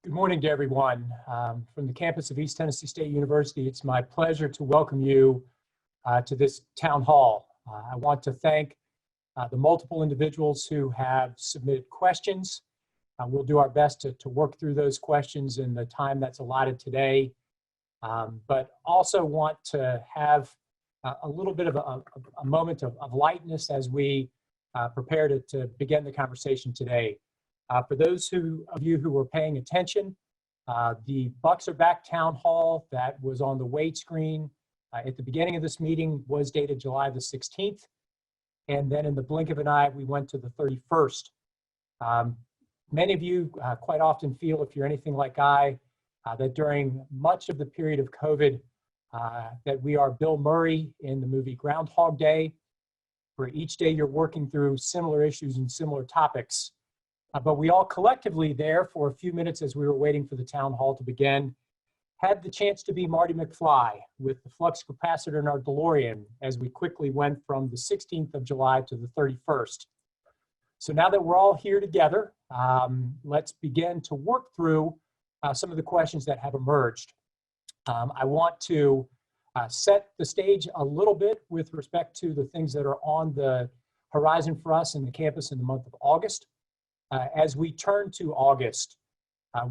Good morning to everyone. From the campus of East Tennessee State University, it's my pleasure to welcome you to this town hall. I want to thank the multiple individuals who have submitted questions. We'll do our best to work through those questions in the time that's allotted today, but also want to have a little bit of a moment of lightness as we prepare to begin the conversation today. For those of you who were paying attention, the Bucks Are Back Town Hall that was on the wait screen at the beginning of this meeting was dated July the 16th. And then in the blink of an eye, we went to the 31st. Many of you quite often feel, if you're anything like I, that during much of the period of COVID, that we are Bill Murray in the movie Groundhog Day, where each day you're working through similar issues and similar topics. But we all collectively there for a few minutes as we were waiting for the town hall to begin, had the chance to be Marty McFly with the flux capacitor in our DeLorean as we quickly went from the 16th of July to the 31st. So now that we're all here together, let's begin to work through some of the questions that have emerged. I want to set the stage a little bit with respect to the things that are on the horizon for us in the campus in the month of August. As we turn to August,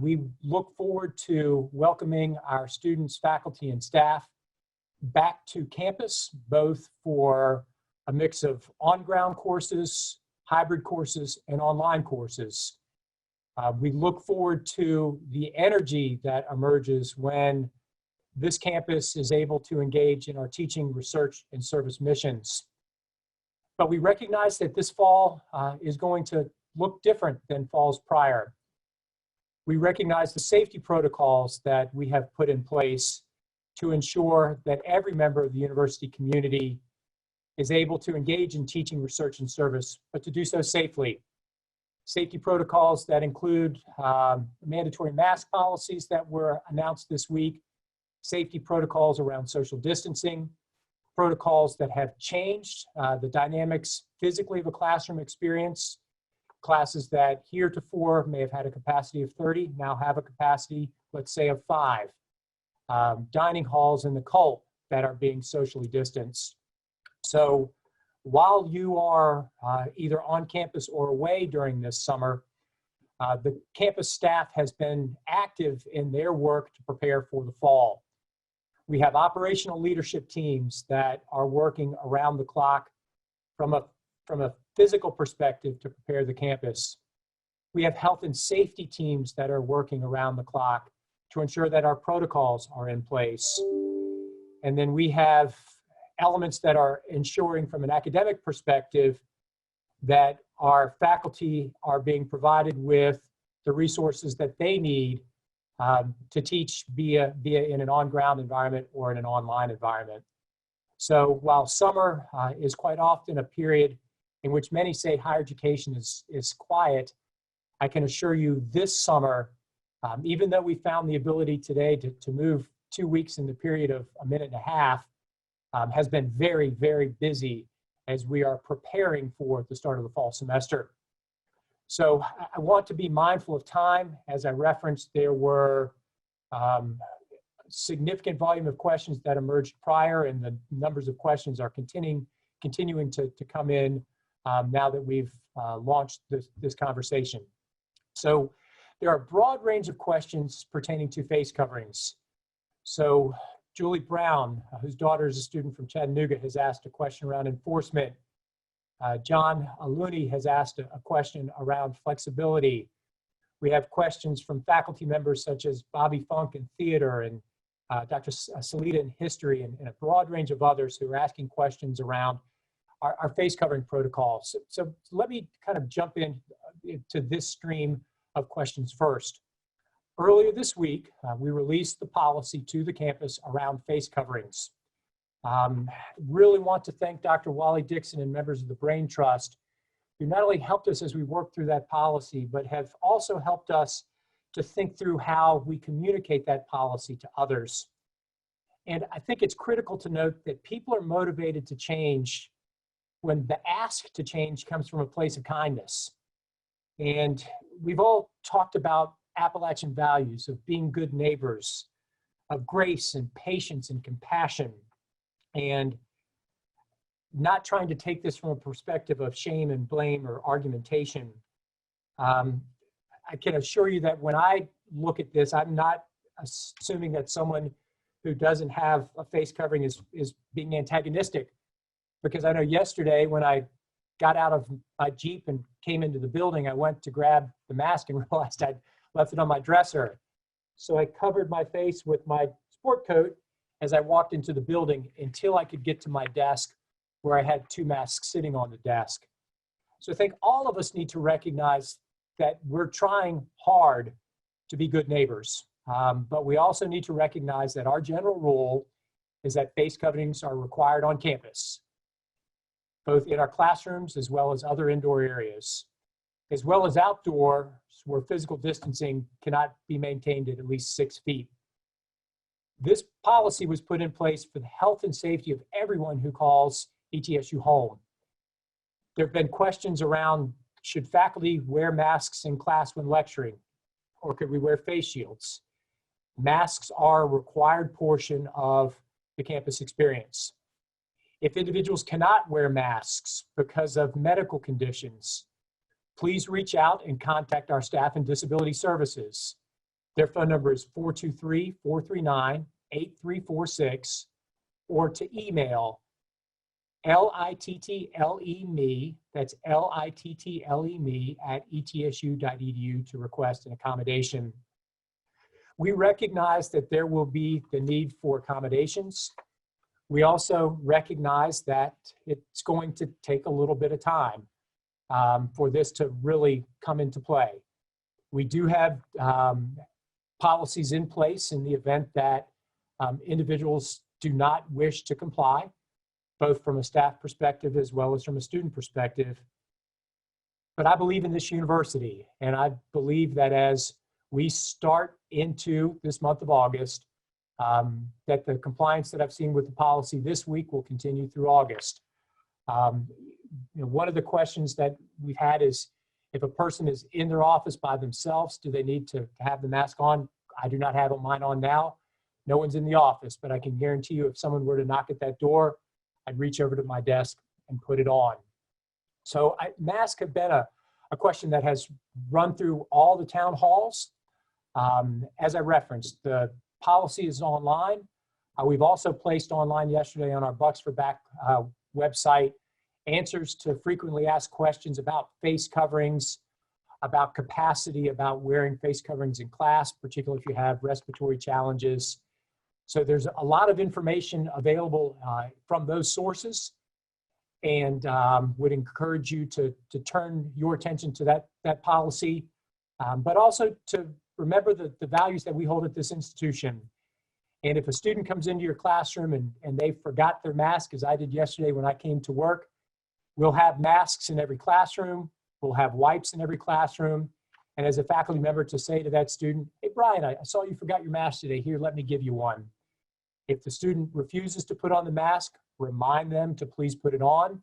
we look forward to welcoming our students, faculty, and staff back to campus, both for a mix of on-ground courses, hybrid courses, and online courses. We look forward to the energy that emerges when this campus is able to engage in our teaching, research, and service missions. But we recognize that this fall is going to look different than falls prior. We recognize the safety protocols that we have put in place to ensure that every member of the university community is able to engage in teaching, research, and service, but to do so safely. Safety protocols that include mandatory mask policies that were announced this week, safety protocols around social distancing, protocols that have changed the dynamics physically of a classroom experience. Classes that heretofore may have had a capacity of 30 now have a capacity, let's say, of 5. Dining halls in the cult that are being socially distanced. So while you are either on campus or away during this summer, the campus staff has been active in their work to prepare for the fall. We have operational leadership teams that are working around the clock from a physical perspective to prepare the campus. We have health and safety teams that are working around the clock to ensure that our protocols are in place. And then we have elements that are ensuring from an academic perspective that our faculty are being provided with the resources that they need to teach via in an on-ground environment or in an online environment. So while summer is quite often a period in which many say higher education is quiet, I can assure you this summer, even though we found the ability today to move 2 weeks in the period of a minute and a half, has been very, very busy as we are preparing for the start of the fall semester. So I want to be mindful of time. As I referenced, there were significant volume of questions that emerged prior, and the numbers of questions are continuing to come in now that we've launched this conversation. So there are a broad range of questions pertaining to face coverings. So Julie Brown, whose daughter is a student from Chattanooga, has asked a question around enforcement. John Aluni has asked a question around flexibility. We have questions from faculty members such as Bobby Funk in theater and Dr. Salita in history and a broad range of others who are asking questions around our face covering protocols. So let me kind of jump in to this stream of questions first. Earlier this week, we released the policy to the campus around face coverings. Really want to thank Dr. Wally Dixon and members of the Brain Trust who not only helped us as we worked through that policy, but have also helped us to think through how we communicate that policy to others. And I think it's critical to note that people are motivated to change when the ask to change comes from a place of kindness. And we've all talked about Appalachian values of being good neighbors, of grace and patience and compassion, and not trying to take this from a perspective of shame and blame or argumentation. I can assure you that when I look at this, I'm not assuming that someone who doesn't have a face covering is being antagonistic, because I know yesterday when I got out of my Jeep and came into the building, I went to grab the mask and realized I'd left it on my dresser. So I covered my face with my sport coat as I walked into the building until I could get to my desk, where I had 2 masks sitting on the desk. So I think all of us need to recognize that we're trying hard to be good neighbors. But we also need to recognize that our general rule is that face coverings are required on campus, both in our classrooms as well as other indoor areas, as well as outdoor, where physical distancing cannot be maintained at least 6 feet. This policy was put in place for the health and safety of everyone who calls ETSU home. There have been questions around, should faculty wear masks in class when lecturing, or could we wear face shields? Masks are a required portion of the campus experience. If individuals cannot wear masks because of medical conditions, please reach out and contact our staff and disability services. Their phone number is 423-439-8346, or to email littleme, that's littleme @etsu.edu to request an accommodation. We recognize that there will be the need for accommodations. We also recognize that it's going to take a little bit of time for this to really come into play. We do have policies in place in the event that individuals do not wish to comply, both from a staff perspective as well as from a student perspective. But I believe in this university, and I believe that as we start into this month of August, that the compliance that I've seen with the policy this week will continue through August. One of the questions that we've had is, if a person is in their office by themselves, do they need to have the mask on? I do not have mine on now. No one's in the office, but I can guarantee you if someone were to knock at that door, I'd reach over to my desk and put it on. So masks have been a question that has run through all the town halls. As I referenced, the policy is online. We've also placed online yesterday on our Bucks for Back website answers to frequently asked questions about face coverings, about capacity, about wearing face coverings in class, particularly if you have respiratory challenges. So there's a lot of information available from those sources, and would encourage you to turn your attention to that policy, but also to remember the values that we hold at this institution. And if a student comes into your classroom and they forgot their mask, as I did yesterday when I came to work, we'll have masks in every classroom. We'll have wipes in every classroom. And as a faculty member, to say to that student, hey, Brian, I saw you forgot your mask today. Here, let me give you one. If the student refuses to put on the mask, remind them to please put it on.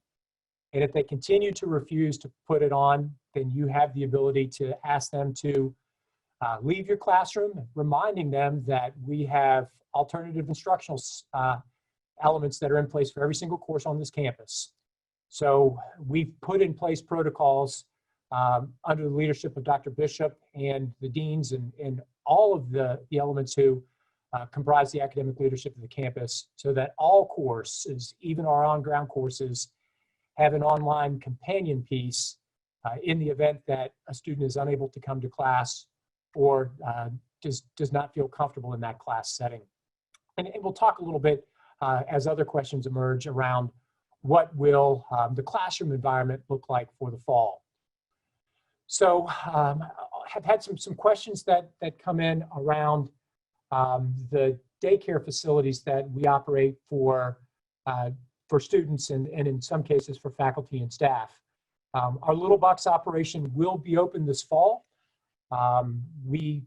And if they continue to refuse to put it on, then you have the ability to ask them to leave your classroom, reminding them that we have alternative instructional elements that are in place for every single course on this campus. So we've put in place protocols under the leadership of Dr. Bishop and the deans and all of the elements who comprise the academic leadership of the campus, so that all courses, even our on-ground courses, have an online companion piece in the event that a student is unable to come to class or does not feel comfortable in that class setting. And we'll talk a little bit as other questions emerge around what will the classroom environment look like for the fall. So I've had some questions that come in around the daycare facilities that we operate for students and in some cases for faculty and staff. Our Little Bucks operation will be open this fall. We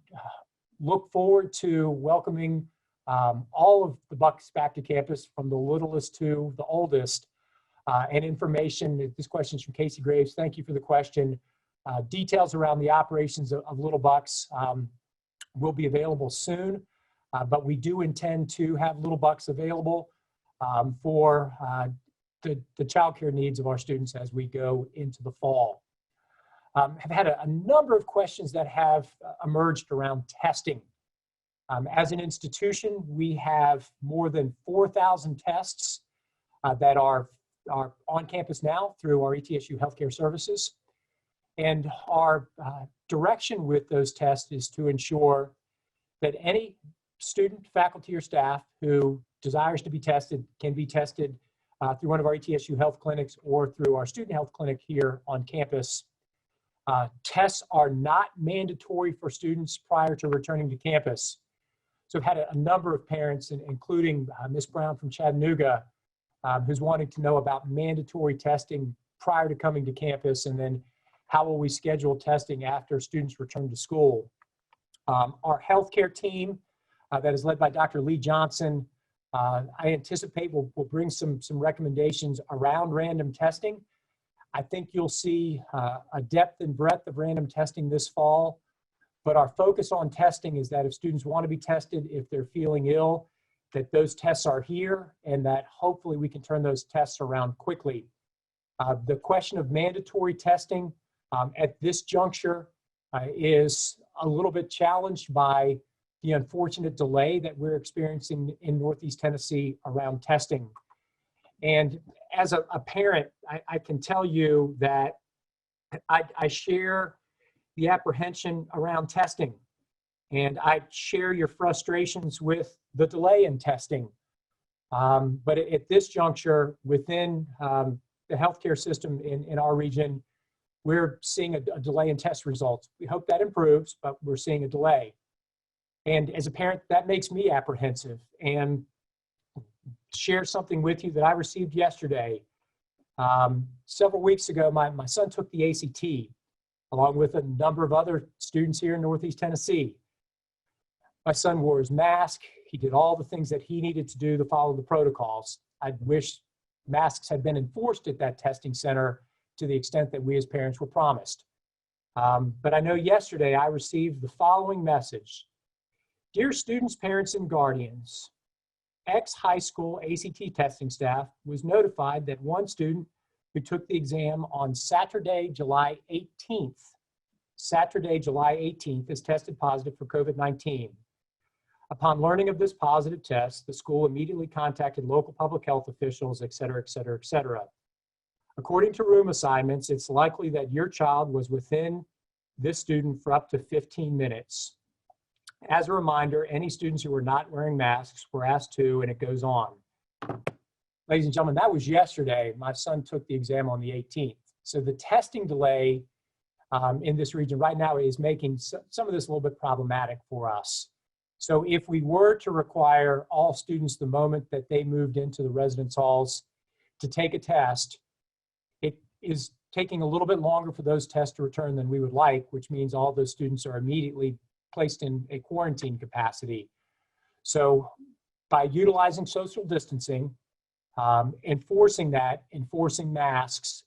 look forward to welcoming all of the Bucks back to campus, from the littlest to the oldest. And information, this question is from Casey Graves. Thank you for the question. Details around the operations of Little Bucks will be available soon, but we do intend to have Little Bucks available for the childcare needs of our students as we go into the fall. Have had a number of questions that have emerged around testing. As an institution, we have more than 4,000 tests that are on campus now through our ETSU Healthcare Services. And our direction with those tests is to ensure that any student, faculty, or staff who desires to be tested can be tested through one of our ETSU health clinics or through our student health clinic here on campus. Tests are not mandatory for students prior to returning to campus. So I've had a number of parents, including Ms. Brown from Chattanooga, who's wanting to know about mandatory testing prior to coming to campus, and then how will we schedule testing after students return to school. Our healthcare team that is led by Dr. Lee Johnson, I anticipate will bring some recommendations around random testing. I think you'll see a depth and breadth of random testing this fall, but our focus on testing is that if students want to be tested, if they're feeling ill, that those tests are here and that hopefully we can turn those tests around quickly. The question of mandatory testing at this juncture is a little bit challenged by the unfortunate delay that we're experiencing in Northeast Tennessee around testing. And as a parent, I can tell you that I share the apprehension around testing, and I share your frustrations with the delay in testing. But at this juncture, within the healthcare system in our region, we're seeing a delay in test results. We hope that improves, but we're seeing a delay. And as a parent, that makes me apprehensive. And share something with you that I received yesterday. Several weeks ago, my son took the ACT, along with a number of other students here in Northeast Tennessee. My son wore his mask. He did all the things that he needed to do to follow the protocols. I wish masks had been enforced at that testing center to the extent that we as parents were promised. But I know yesterday I received the following message. Dear students, parents, and guardians, ex-high school ACT testing staff was notified that one student who took the exam on Saturday, July 18th, is tested positive for COVID-19. Upon learning of this positive test, the school immediately contacted local public health officials, et cetera, et cetera, et cetera. According to room assignments, it's likely that your child was within this student for up to 15 minutes. As a reminder, any students who were not wearing masks were asked to, and it goes on. Ladies and gentlemen, that was yesterday. My son took the exam on the 18th. So the testing delay in this region right now is making some of this a little bit problematic for us. So if we were to require all students the moment that they moved into the residence halls to take a test, it is taking a little bit longer for those tests to return than we would like, which means all those students are immediately placed in a quarantine capacity. So by utilizing social distancing, enforcing masks,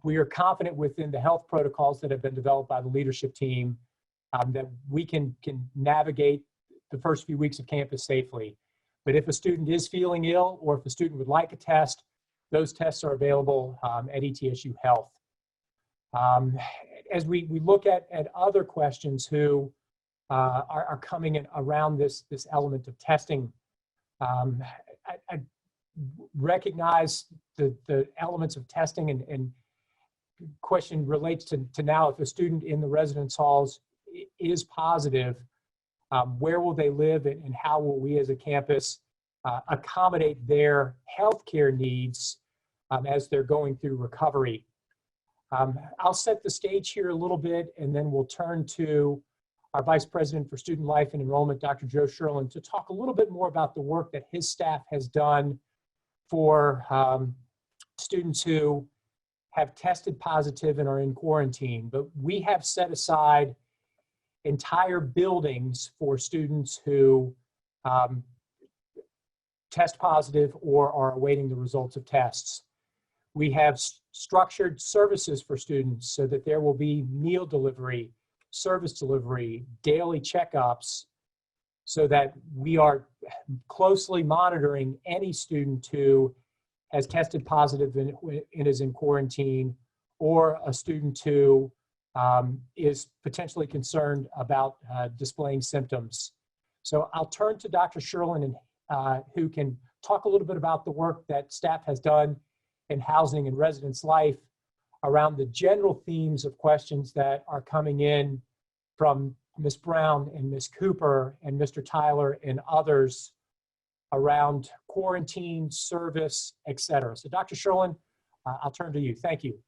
we are confident within the health protocols that have been developed by the leadership team that we can navigate the first few weeks of campus safely. But if a student is feeling ill, or if a student would like a test, those tests are available at ETSU Health. As we look at other questions who are coming in around this element of testing, I recognize the elements of testing, and question relates to now, if a student in the residence halls is positive, where will they live, and how will we as a campus accommodate their healthcare needs as they're going through recovery. I'll set the stage here a little bit, and then we'll turn to our Vice President for Student Life and Enrollment, Dr. Joe Sherlin, to talk a little bit more about the work that his staff has done for students who have tested positive and are in quarantine. But we have set aside entire buildings for students who test positive or are awaiting the results of tests. We have structured services for students so that there will be meal delivery service delivery, daily checkups, so that we are closely monitoring any student who has tested positive and is in quarantine, or a student who is potentially concerned about displaying symptoms. So I'll turn to Dr. Sherlin, who can talk a little bit about the work that staff has done in housing and residence life around the general themes of questions that are coming in from Ms. Brown and Ms. Cooper and Mr. Tyler and others around quarantine, service, et cetera. So Dr. Sherlin, I'll turn to you. Thank you.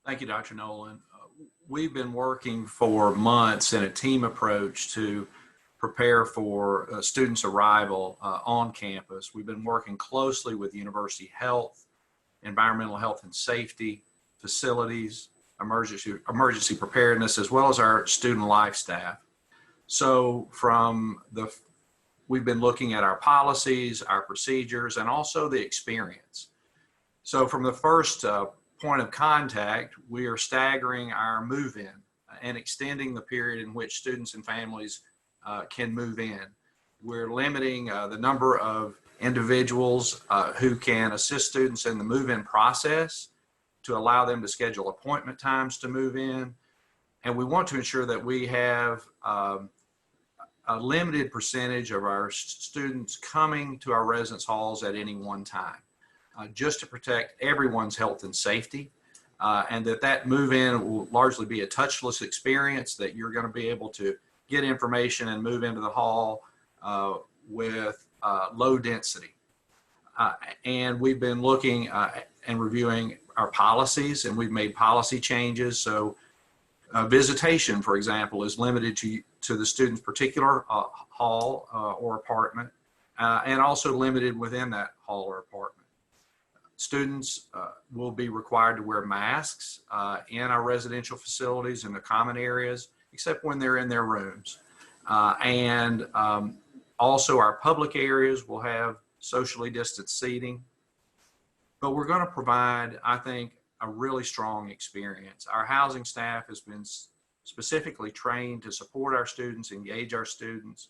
Thank you, Dr. Nolan. We've been working for months in a team approach to prepare for students' arrival on campus. We've been working closely with University Health, Environmental Health and Safety, facilities, emergency preparedness, as well as our student life staff. So we've been looking at our policies, our procedures, and also the experience. So from the first point of contact, we are staggering our move-in and extending the period in which students and families can move in. We're limiting the number of individuals who can assist students in the move-in process to allow them to schedule appointment times to move in. And we want to ensure that we have a limited percentage of our students coming to our residence halls at any one time, just to protect everyone's health and safety, and that move-in will largely be a touchless experience, that you're going to be able to get information and move into the hall with low density. And we've been looking and reviewing our policies, and we've made policy changes. So visitation, for example, is limited to the student's particular hall or apartment, and also limited within that hall or apartment. Students will be required to wear masks in our residential facilities in the common areas, except when they're in their rooms. Also our public areas will have socially distanced seating. But we're going to provide, I think, a really strong experience. Our housing staff has been specifically trained to support our students, engage our students.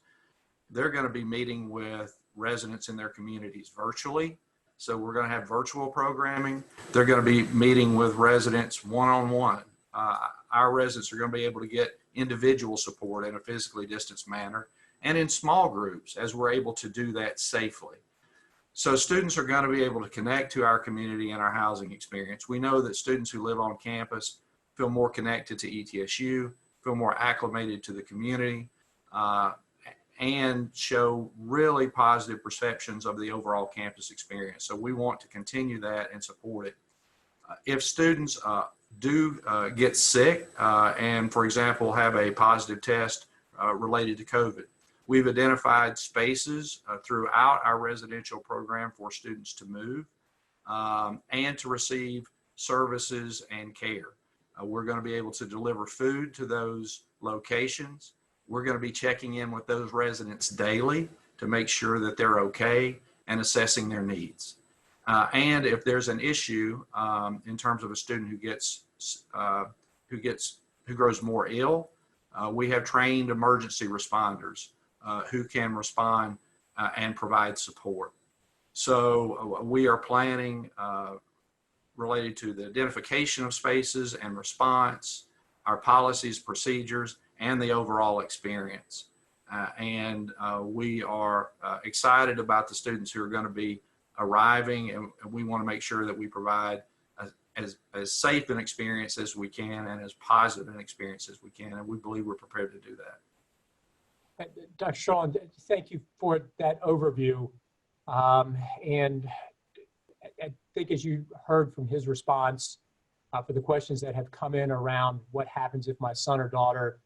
They're going to be meeting with residents in their communities virtually. So we're going to have virtual programming. They're going to be meeting with residents one-on-one. Our residents are going to be able to get individual support in a physically distanced manner and in small groups as we're able to do that safely. So students are going to be able to connect to our community and our housing experience. We know that students who live on campus feel more connected to ETSU, feel more acclimated to the community, and show really positive perceptions of the overall campus experience. So we want to continue that and support it. If students do get sick and, for example, have a positive test related to COVID, we've identified spaces throughout our residential program for students to move and to receive services and care. We're going to be able to deliver food to those locations. We're going to be checking in with those residents daily to make sure that they're okay and assessing their needs. And if there's an issue in terms of a student who grows more ill, we have trained emergency responders who can respond and provide support. So we are planning related to the identification of spaces and response, our policies, procedures, and the overall experience. We are excited about the students who are going to be arriving, and we want to make sure that we provide as safe an experience as we can and as positive an experience as we can, and we believe we're prepared to do that. Dr. Sean, thank you for that overview. And I think, as you heard from his response for the questions that have come in around what happens if my son or daughter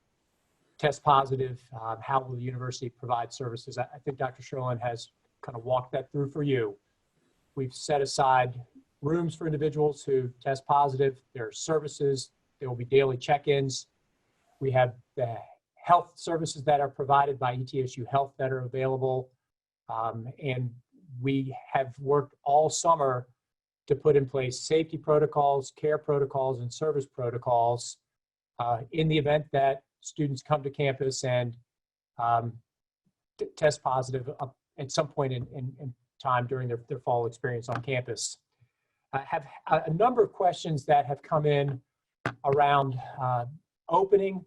tests positive, how will the university provide services? I think Dr. Sherlin has kind of walked that through for you. We've set aside rooms for individuals who test positive. There are services. There will be daily check-ins. We have the health services that are provided by ETSU Health that are available. And we have worked all summer to put in place safety protocols, care protocols, and service protocols in the event that students come to campus and um, test positive at some point in time during their fall experience on campus. I have a number of questions that have come in around opening,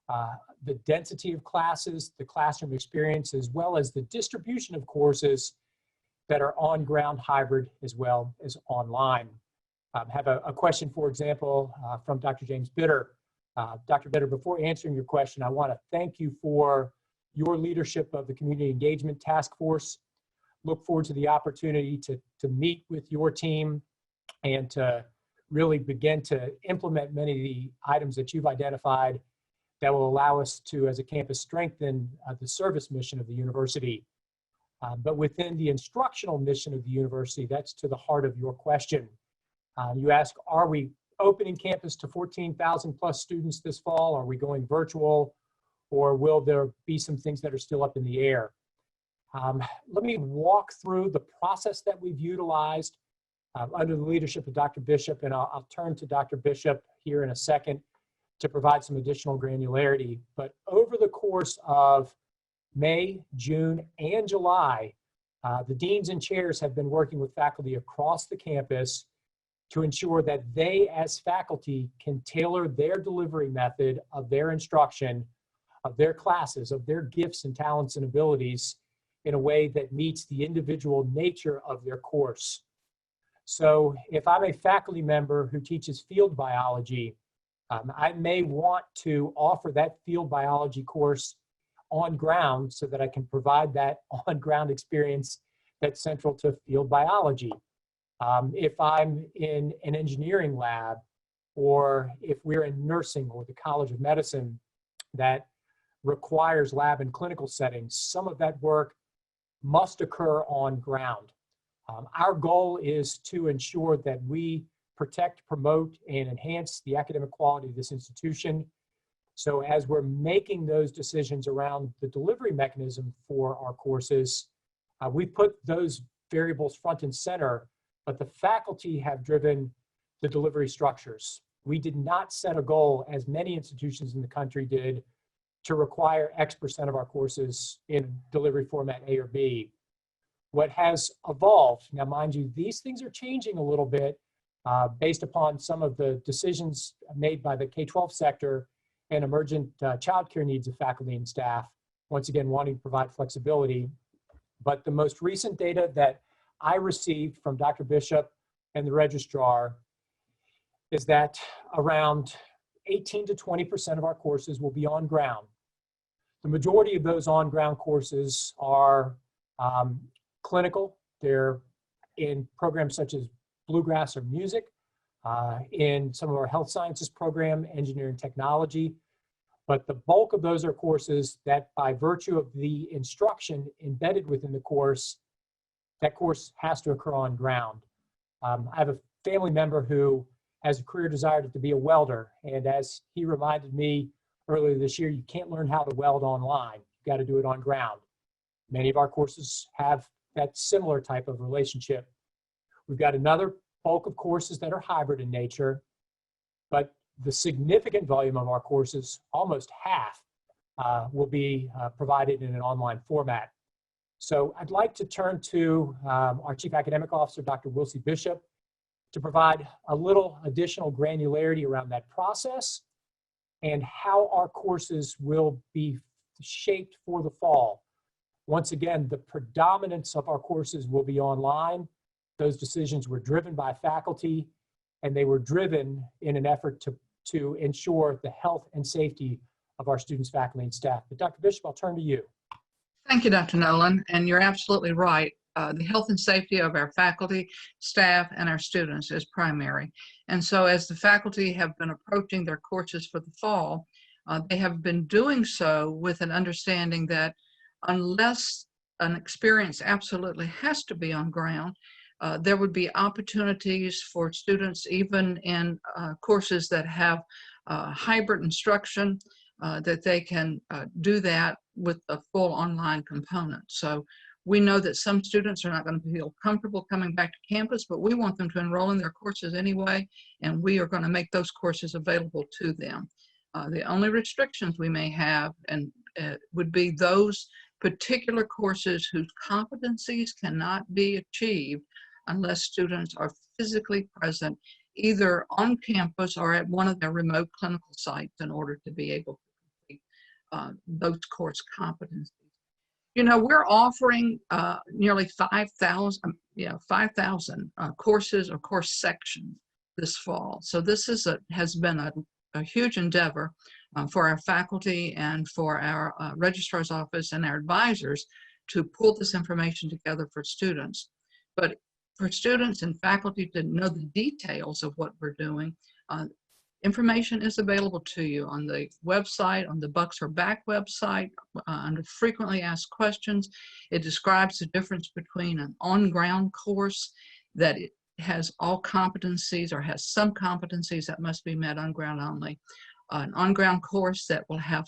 the density of classes, the classroom experience, as well as the distribution of courses that are on-ground, hybrid, as well as online. Have a question, for example, from Dr. James Bitter. Dr. Bitter, before answering your question, I want to thank you for your leadership of the Community Engagement Task Force. Look forward to the opportunity to meet with your team and to really begin to implement many of the items that you've identified that will allow us to, as a campus, strengthen the service mission of the university. But within the instructional mission of the university, that's to the heart of your question. You ask, are we opening campus to 14,000 plus students this fall? Are we going virtual? Or will there be some things that are still up in the air? Let me walk through the process that we've utilized under the leadership of Dr. Bishop, and I'll turn to Dr. Bishop here in a second to provide some additional granularity. But over the course of May, June, and July, the deans and chairs have been working with faculty across the campus to ensure that they, as faculty, can tailor their delivery method of their instruction, of their classes, of their gifts and talents and abilities in a way that meets the individual nature of their course. So if I'm a faculty member who teaches field biology, I may want to offer that field biology course on ground so that I can provide that on-ground experience that's central to field biology. If I'm in an engineering lab, or if we're in nursing or the College of Medicine that requires lab and clinical settings, some of that work must occur on ground. Our goal is to ensure that we protect, promote, and enhance the academic quality of this institution. So as we're making those decisions around the delivery mechanism for our courses, we put those variables front and center, but the faculty have driven the delivery structures. We did not set a goal, as many institutions in the country did, to require X% of our courses in delivery format A or B. What has evolved, now mind you, these things are changing a little bit based upon some of the decisions made by the K-12 sector and emergent childcare needs of faculty and staff, once again wanting to provide flexibility. But the most recent data that I received from Dr. Bishop and the registrar is that around 18 to 20% of our courses will be on ground. The majority of those on-ground courses are clinical. They're in programs such as bluegrass or music, in some of our health sciences program, engineering technology. But the bulk of those are courses that, by virtue of the instruction embedded within the course, that course has to occur on ground. I have a family member who has a career desire to be a welder, and as he reminded me earlier this year, you can't learn how to weld online. You've got to do it on ground. Many of our courses have that similar type of relationship. We've got another bulk of courses that are hybrid in nature, but the significant volume of our courses, almost half, will be provided in an online format. So I'd like to turn to our Chief Academic Officer, Dr. Wilsey Bishop, to provide a little additional granularity around that process and how our courses will be shaped for the fall. Once again, the predominance of our courses will be online. Those decisions were driven by faculty, and they were driven in an effort to ensure the health and safety of our students, faculty, and staff. But Dr. Bishop, I'll turn to you. Thank you, Dr. Nolan, and you're absolutely right. The health and safety of our faculty, staff, and our students is primary. And so as the faculty have been approaching their courses for the fall, they have been doing so with an understanding that unless an experience absolutely has to be on ground, there would be opportunities for students, even in courses that have hybrid instruction, that they can do that with a full online component. So we know that some students are not going to feel comfortable coming back to campus, but we want them to enroll in their courses anyway, and we are going to make those courses available to them. The only restrictions we may have would be those particular courses whose competencies cannot be achieved unless students are physically present either on campus or at one of their remote clinical sites in order to be able to complete those course competencies. You know, we're offering nearly 5,000 courses or course sections this fall. So this has been a huge endeavor for our faculty and for our registrar's office and our advisors to pull this information together for students. But for students and faculty to know the details of what we're doing, information is available to you on the website, on the Bucks Are Back website, under frequently asked questions. It describes the difference between an on-ground course that it has all competencies or has some competencies that must be met on ground only, an on-ground course that will have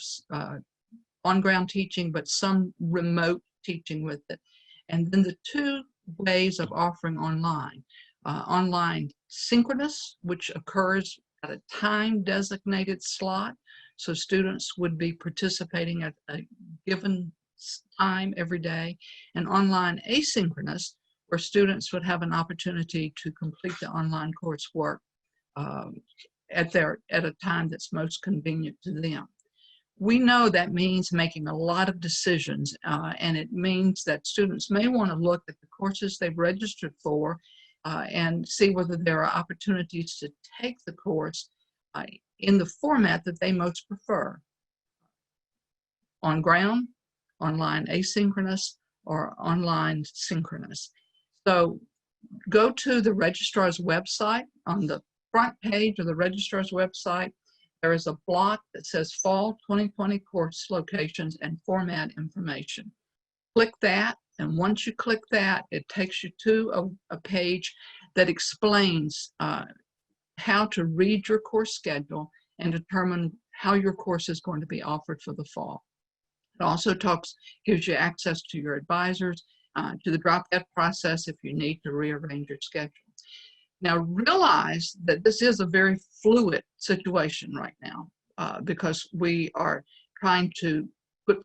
on-ground teaching but some remote teaching with it, and then the two ways of offering online. Online synchronous, which occurs at a time designated slot, so students would be participating at a given time every day, and online asynchronous, where students would have an opportunity to complete the online coursework at a time that's most convenient to them. We know that means making a lot of decisions, and it means that students may want to look at the courses they've registered for and see whether there are opportunities to take the course in the format that they most prefer: on ground, online asynchronous, or online synchronous. So go to the registrar's website. On the front page of the registrar's website, there is a block that says Fall 2020 Course Locations and Format Information. Click that, and once you click that, it takes you to a page that explains how to read your course schedule and determine how your course is going to be offered for the fall. It also gives you access to your advisors, to the drop-dead process if you need to rearrange your schedule. Now realize that this is a very fluid situation right now because we are trying to put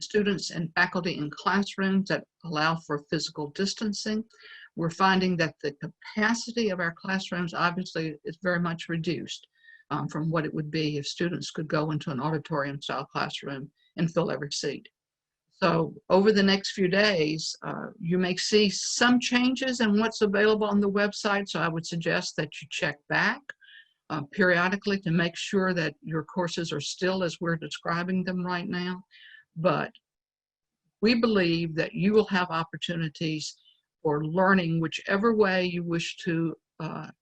students and faculty in classrooms that allow for physical distancing. We're finding that the capacity of our classrooms obviously is very much reduced from what it would be if students could go into an auditorium style classroom and fill every seat. So over the next few days, you may see some changes in what's available on the website. So I would suggest that you check back periodically to make sure that your courses are still as we're describing them right now. But we believe that you will have opportunities for learning whichever way you wish to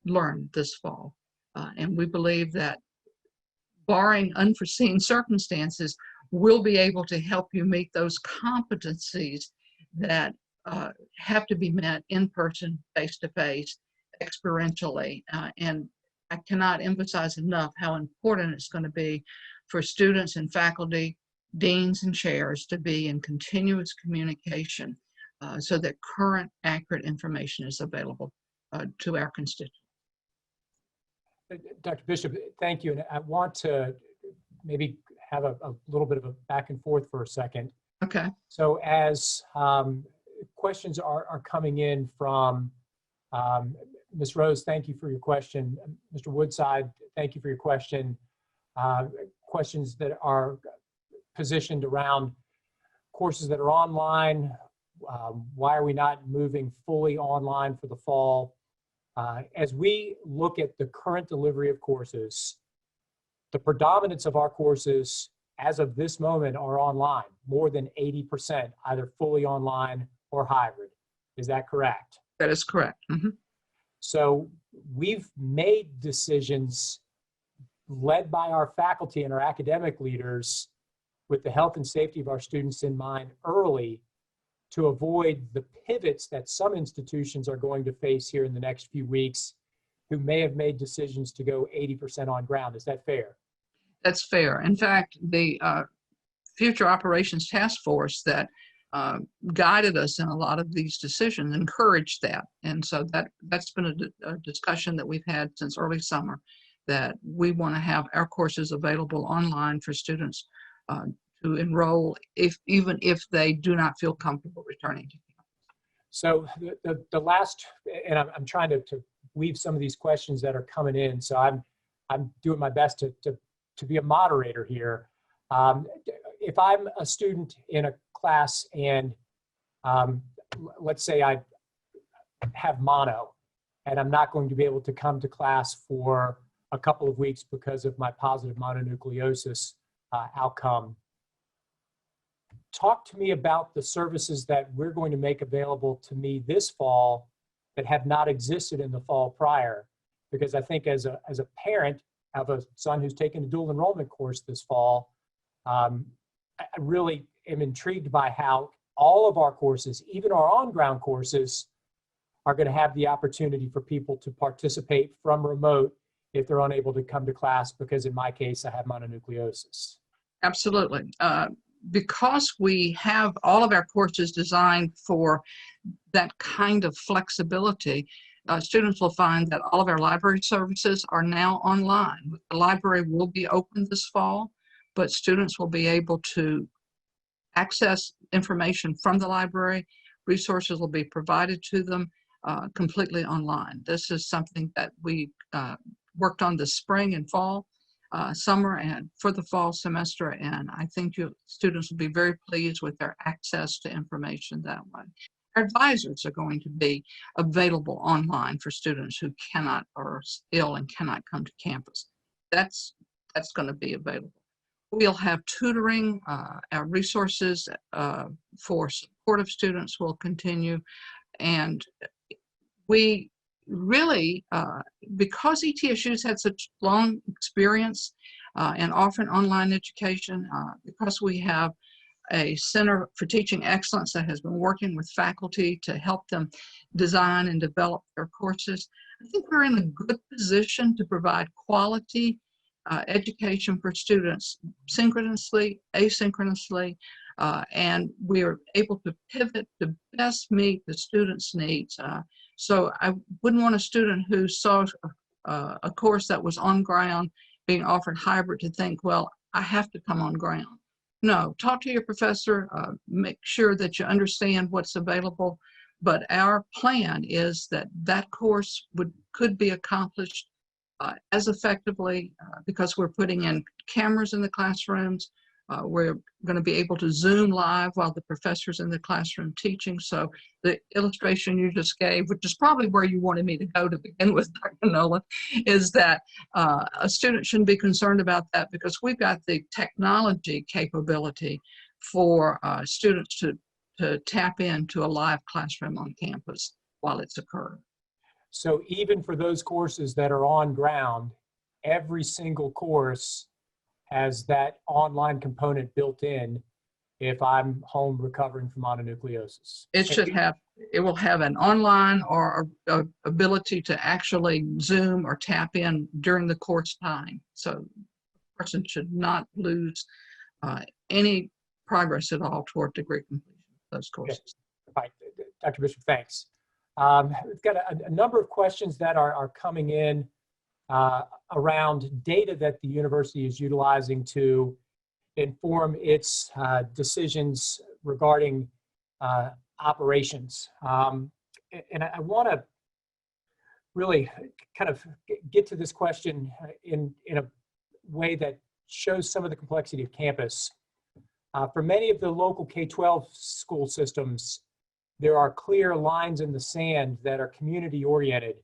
learn this fall. And we believe that, barring unforeseen circumstances, we'll be able to help you meet those competencies that have to be met in person, face-to-face, experientially. And I cannot emphasize enough how important it's going to be for students and faculty, deans and chairs to be in continuous communication so that current, accurate information is available to our constituents. Dr. Bishop, thank you. And I want to maybe have a little bit of a back and forth for a second. Okay. So as questions are coming in from Ms. Rose, thank you for your question. Mr. Woodside, thank you for your question. Questions that are positioned around courses that are online. Why are we not moving fully online for the fall? As we look at the current delivery of courses, the predominance of our courses as of this moment are online, more than 80%, either fully online or hybrid. Is that correct? That is correct. Mm-hmm. So we've made decisions led by our faculty and our academic leaders with the health and safety of our students in mind early to avoid the pivots that some institutions are going to face here in the next few weeks who may have made decisions to go 80% on ground. Is that fair? That's fair. In fact, the Future Operations Task Force that guided us in a lot of these decisions encouraged that. And so that's been a discussion that we've had since early summer, that we want to have our courses available online for students to enroll even if they do not feel comfortable returning to campus. So the last, and I'm trying to weave some of these questions that are coming in. So I'm doing my best to be a moderator here. If I'm a student in a class and let's say I have mono and I'm not going to be able to come to class for a couple of weeks because of my positive mononucleosis outcome, talk to me about the services that we're going to make available to me this fall that have not existed in the fall prior. Because I think as a parent of a son who's taken a dual enrollment course this fall, I really am intrigued by how all of our courses, even our on-ground courses, are going to have the opportunity for people to participate from remote if they're unable to come to class, because in my case, I have mononucleosis. Absolutely. Because we have all of our courses designed for that kind of flexibility, students will find that all of our library services are now online. The library will be open this fall, but students will be able to access information from the library. Resources will be provided to them completely online. This is something that we worked on this spring and fall, summer and for the fall semester, and I think students will be very pleased with their access to information that way. Our advisors are going to be available online for students who cannot or are ill and cannot come to campus. That's going to be available. We'll have tutoring. Our resources for supportive students will continue, and we really, because ETSU's had such long experience in offering online education, because we have a Center for Teaching Excellence that has been working with faculty to help them design and develop their courses, I think we're in a good position to provide quality education for students synchronously, asynchronously, and we're able to pivot to best meet the students' needs. So I wouldn't want a student who saw a course that was on ground being offered hybrid to think, well, I have to come on ground. No, talk to your professor, make sure that you understand what's available. But our plan is that that course could be accomplished as effectively because we're putting in cameras in the classrooms. We're going to be able to Zoom live while the professor's in the classroom teaching. So the illustration you just gave, which is probably where you wanted me to go to begin with, Dr. Nolan, is that a student shouldn't be concerned about that because we've got the technology capability for students to tap into a live classroom on campus while it's occurring. So even for those courses that are on ground, every single course has that online component built in if I'm home recovering from mononucleosis. It will have an online or a ability to actually Zoom or tap in during the course time. So the person should not lose any progress at all toward degree completion of those courses. Okay. Right. Dr. Bishop, thanks. We've got a number of questions that are coming in around data that the university is utilizing to inform its decisions regarding operations. And I want to really kind of get to this question in a way that shows some of the complexity of campus. For many of the local K-12 school systems, there are clear lines in the sand that are community oriented,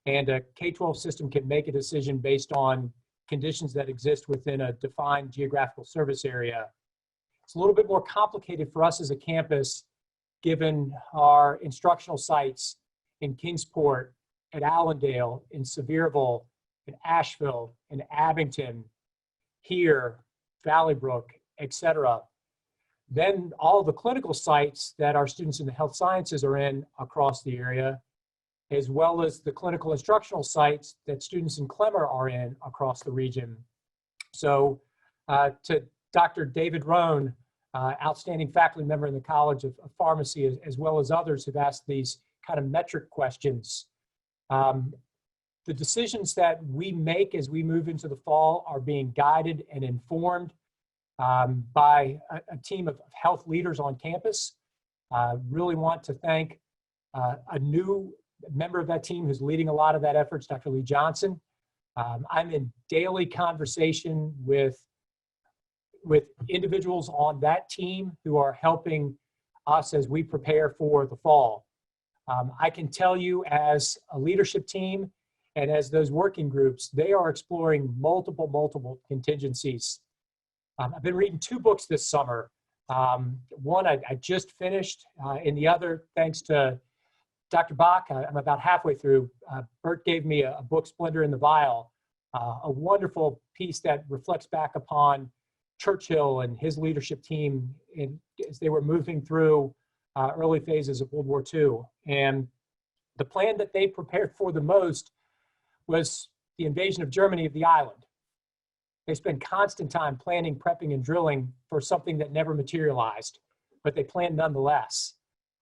and a K-12 system can make a decision based on conditions that exist within a defined geographical service area. It's a little bit more complicated for us as a campus, given our instructional sites in Kingsport, at Allendale, in Sevierville, in Asheville, in Abington, here, Valley Brook, etc. Then all the clinical sites that our students in the health sciences are in across the area, as well as the clinical instructional sites that students in Clemmer are in across the region. So to Dr. David Rohn, outstanding faculty member in the College of Pharmacy, as well as others who've asked these kind of metric questions. The decisions that we make as we move into the fall are being guided and informed by a team of health leaders on campus. Really want to thank a new member of that team who's leading a lot of that efforts, Dr. Lee Johnson. I'm in daily conversation with individuals on that team who are helping us as we prepare for the fall. I can tell you as a leadership team and as those working groups, they are exploring multiple contingencies. I've been reading 2 books this summer. One I just finished, and the other, thanks to Dr. Bach, I'm about halfway through. Bert gave me a book, Splendor in the Vial, a wonderful piece that reflects back upon Churchill and his leadership team as they were moving through early phases of World War II. And the plan that they prepared for the most was the invasion of Germany of the island. They spent constant time planning, prepping, and drilling for something that never materialized, but they planned nonetheless.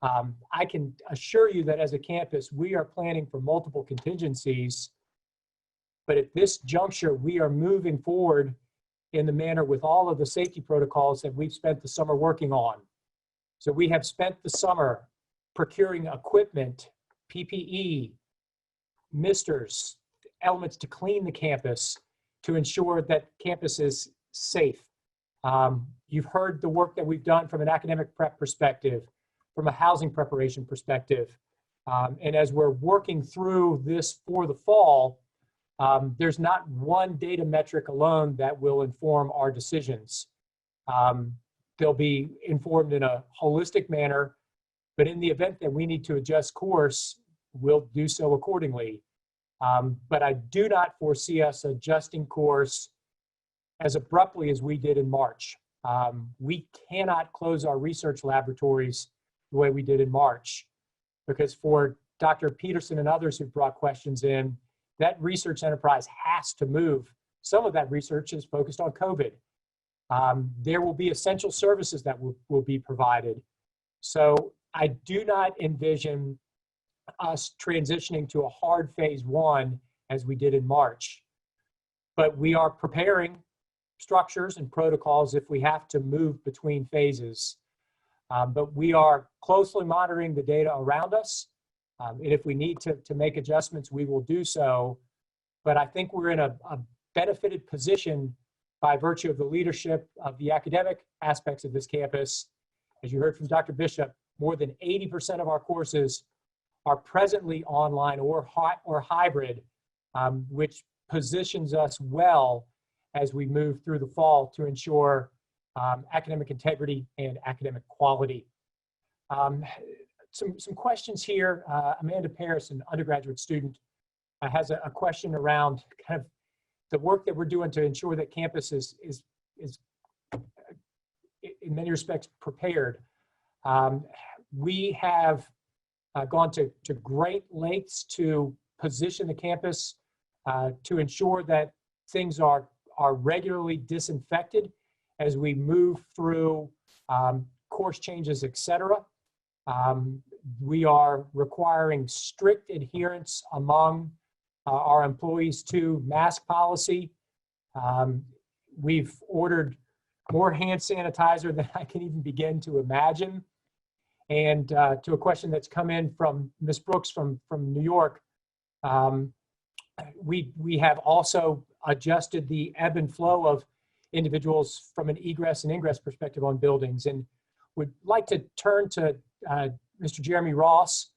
I can assure you that as a campus, we are planning for multiple contingencies, but at this juncture, we are moving forward in the manner with all of the safety protocols that we've spent the summer working on. So we have spent the summer procuring equipment, PPE, misters, elements to clean the campus to ensure that campus is safe. You've heard the work that we've done from an academic prep perspective, from a housing preparation perspective. And as we're working through this for the fall, there's not one data metric alone that will inform our decisions. They'll be informed in a holistic manner, but in the event that we need to adjust course, we'll do so accordingly. But I do not foresee us adjusting course as abruptly as we did in March. We cannot close our research laboratories the way we did in March, because for Dr. Peterson and others who brought questions in, that research enterprise has to move. Some of that research is focused on COVID. There will be essential services that will be provided. So I do not envision us transitioning to a hard phase 1 as we did in March. But we are preparing structures and protocols if we have to move between phases. But we are closely monitoring the data around us. And if we need to make adjustments, we will do so. But I think we're in a benefited position by virtue of the leadership of the academic aspects of this campus. As you heard from Dr. Bishop, more than 80% of our courses are presently online or hybrid, which positions us well as we move through the fall to ensure academic integrity and academic quality. Some questions here. Amanda Paris, an undergraduate student, has a question around kind of the work that we're doing to ensure that campus is in many respects prepared. We have gone to great lengths to position the campus to ensure that things are regularly disinfected as we move through course changes, etc. We are requiring strict adherence among our employees to mask policy. We've ordered more hand sanitizer than I can even begin to imagine. And to a question that's come in from Ms. Brooks from New York, we have also adjusted the ebb and flow of individuals from an egress and ingress perspective on buildings, and would like to turn to Mr. Jeremy Ross,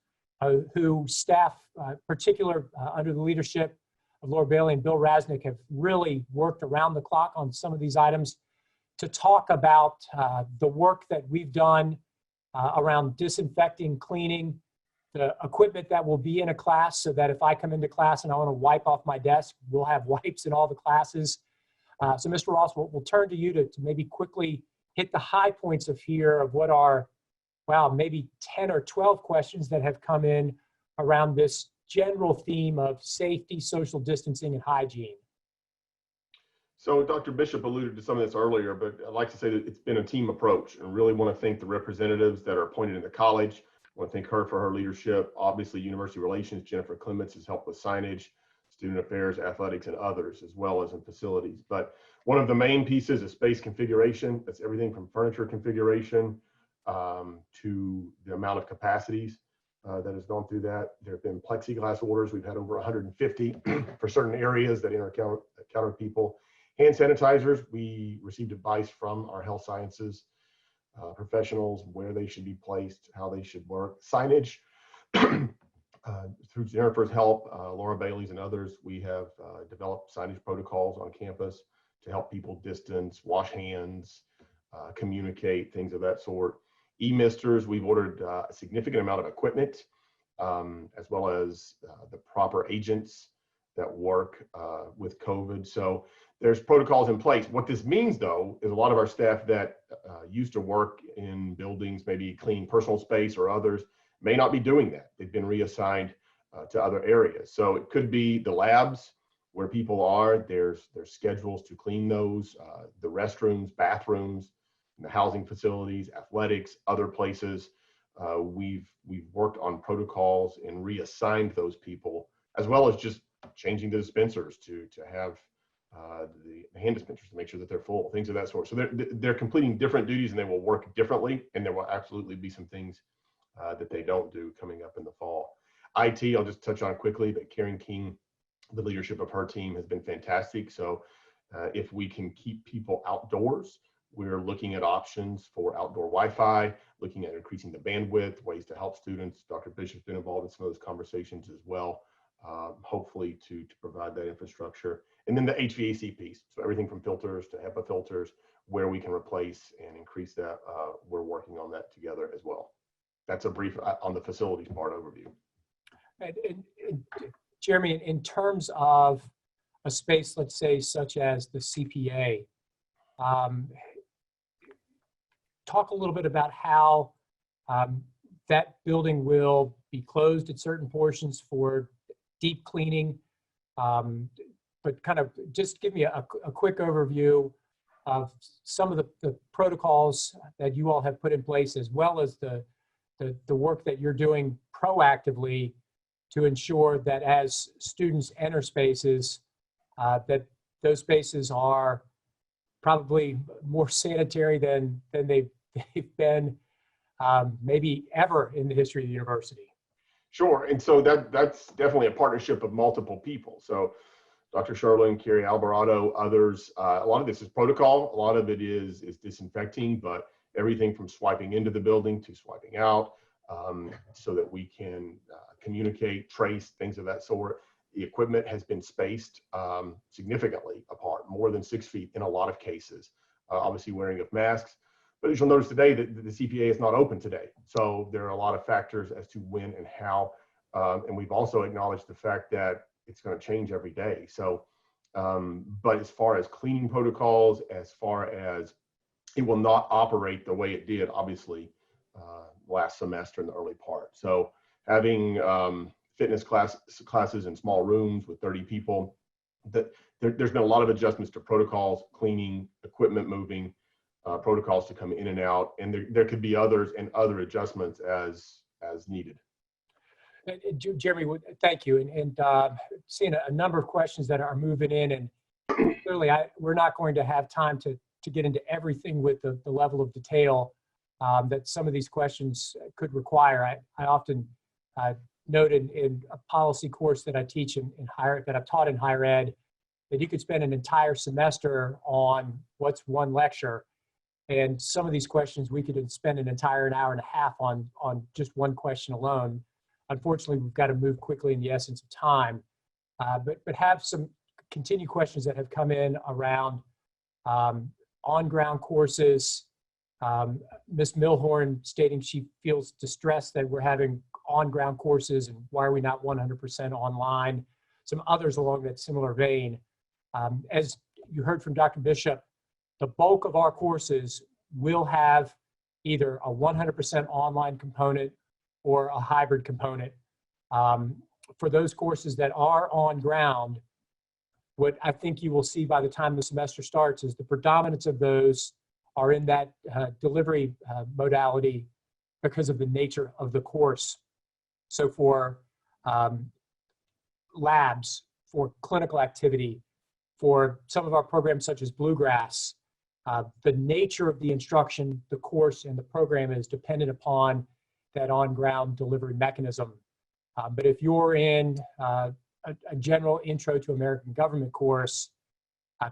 who staff, particular under the leadership of Laura Bailey and Bill Rasnick, have really worked around the clock on some of these items to talk about the work that we've done around disinfecting, cleaning, the equipment that will be in a class, so that if I come into class and I want to wipe off my desk, we'll have wipes in all the classes. So Mr. Ross, we'll turn to you to maybe quickly hit the high points of here of what are, wow, maybe 10 or 12 questions that have come in around this general theme of safety, social distancing, and hygiene. So Dr. Bishop alluded to some of this earlier, but I'd like to say that it's been a team approach, and really want to thank the representatives that are appointed in the college. I want to thank her for her leadership. Obviously, University Relations, Jennifer Clements has helped with signage. student affairs, athletics, and others, as well as in facilities. But one of the main pieces is space configuration. That's everything from furniture configuration to the amount of capacities that has gone through that. There have been plexiglass orders. We've had over 150 for certain areas that encounter people. Hand sanitizers, we received advice from our health sciences professionals, where they should be placed, how they should work. Signage, through Jennifer's help, Laura Bailey's and others, we have developed signage protocols on campus to help people distance, wash hands, communicate, things of that sort. E-misters, we've ordered a significant amount of equipment, as well as the proper agents that work with COVID. So there's protocols in place. What this means, though, is a lot of our staff that used to work in buildings, maybe cleaning personal space or others, may not be doing that. They've been reassigned to other areas. So it could be the labs where people are. There's schedules to clean those, the restrooms, bathrooms, the housing facilities, athletics, other places. We've worked on protocols and reassigned those people, as well as just changing the dispensers to have the hand dispensers to make sure that they're full, things of that sort. So they're completing different duties, and they will work differently, and there will absolutely be some things that they don't do coming up in the fall. IT, I'll just touch on quickly, but Karen King, the leadership of her team has been fantastic. So if we can keep people outdoors, we're looking at options for outdoor Wi-Fi, looking at increasing the bandwidth, ways to help students. Dr. Bishop's been involved in some of those conversations as well, hopefully to provide that infrastructure. And then the HVAC piece, so everything from filters to HEPA filters, where we can replace and increase that, we're working on that together as well. That's a brief on the facilities part overview. And Jeremy, in terms of a space, let's say, such as the CPA, talk a little bit about how that building will be closed at certain portions for deep cleaning, but kind of just give me a quick overview of some of the protocols that you all have put in place, as well as the work that you're doing proactively to ensure that as students enter spaces, that those spaces are probably more sanitary than they've been maybe ever in the history of the university. Sure, and so that's definitely a partnership of multiple people. So Dr. Sherlin, Carrie Alvarado, others, a lot of this is protocol, a lot of it is disinfecting, but everything from swiping into the building to swiping out, so that we can communicate, trace, things of that sort. The equipment has been spaced significantly apart, more than 6 feet in a lot of cases, obviously wearing of masks. But as you'll notice today, the CPA is not open today. So there are a lot of factors as to when and how. And we've also acknowledged the fact that it's going to change every day. So, but as far as cleaning protocols, as far as it will not operate the way it did, obviously, last semester in the early part. So having fitness classes in small rooms with 30 people, there's been a lot of adjustments to protocols, cleaning, equipment moving, protocols to come in and out, and there could be others and other adjustments as needed. Jeremy, thank you. And seeing a number of questions that are moving in, and clearly we're not going to have time to get into everything with the level of detail that some of these questions could require. I often note in a policy course that I teach that I've taught in higher ed, that you could spend an entire semester on what's one lecture. And some of these questions we could spend an hour and a half on just one question alone. Unfortunately, we've got to move quickly in the essence of time, but have some continued questions that have come in around on-ground courses. Ms. Milhorn stating she feels distressed that we're having on-ground courses and why are we not 100% online? Some others along that similar vein. As you heard from Dr. Bishop, the bulk of our courses will have either a 100% online component or a hybrid component. For those courses that are on ground, what I think you will see by the time the semester starts is the predominance of those are in that delivery modality because of the nature of the course. So for labs, for clinical activity, for some of our programs such as Bluegrass. The nature of the instruction, the course, and the program is dependent upon that on-ground delivery mechanism. But if you're in a general Intro to American Government course,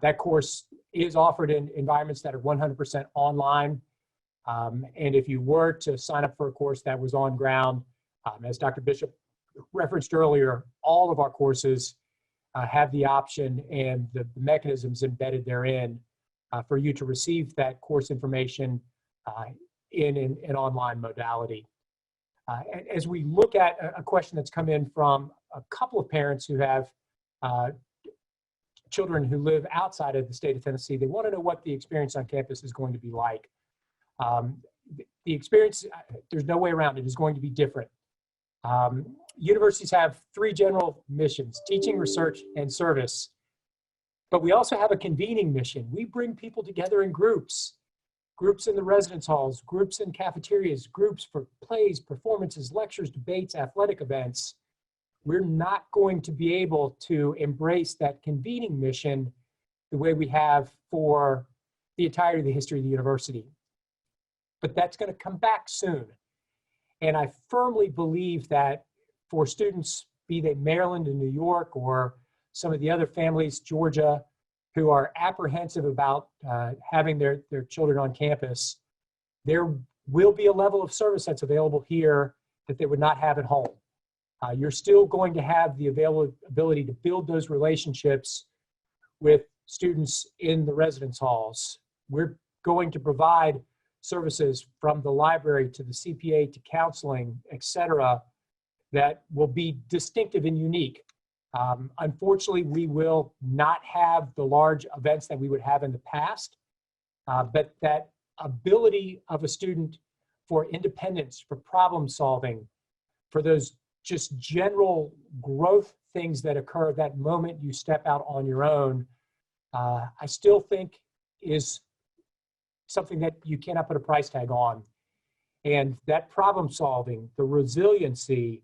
that course is offered in environments that are 100% online. And if you were to sign up for a course that was on ground, as Dr. Bishop referenced earlier, all of our courses have the option and the mechanisms embedded therein for you to receive that course information in an online modality. As we look at a question that's come in from a couple of parents who have children who live outside of the state of Tennessee, they want to know what the experience on campus is going to be like. The experience, there's no way around it, is going to be different. Universities have three general missions: teaching, research, and service. But we also have a convening mission. We bring people together in groups in the residence halls, groups in cafeterias, groups for plays, performances, lectures, debates, athletic events. We're not going to be able to embrace that convening mission the way we have for the entirety of the history of the university. But that's going to come back soon. And I firmly believe that for students, be they Maryland and New York, or some of the other families, Georgia, who are apprehensive about having their children on campus, there will be a level of service that's available here that they would not have at home. You're still going to have the ability to build those relationships with students in the residence halls. We're going to provide services from the library to the CPA to counseling, et cetera, that will be distinctive and unique. Unfortunately, we will not have the large events that we would have in the past, but that ability of a student for independence, for problem solving, for those just general growth things that occur that moment you step out on your own, I still think is something that you cannot put a price tag on. And that problem solving, the resiliency,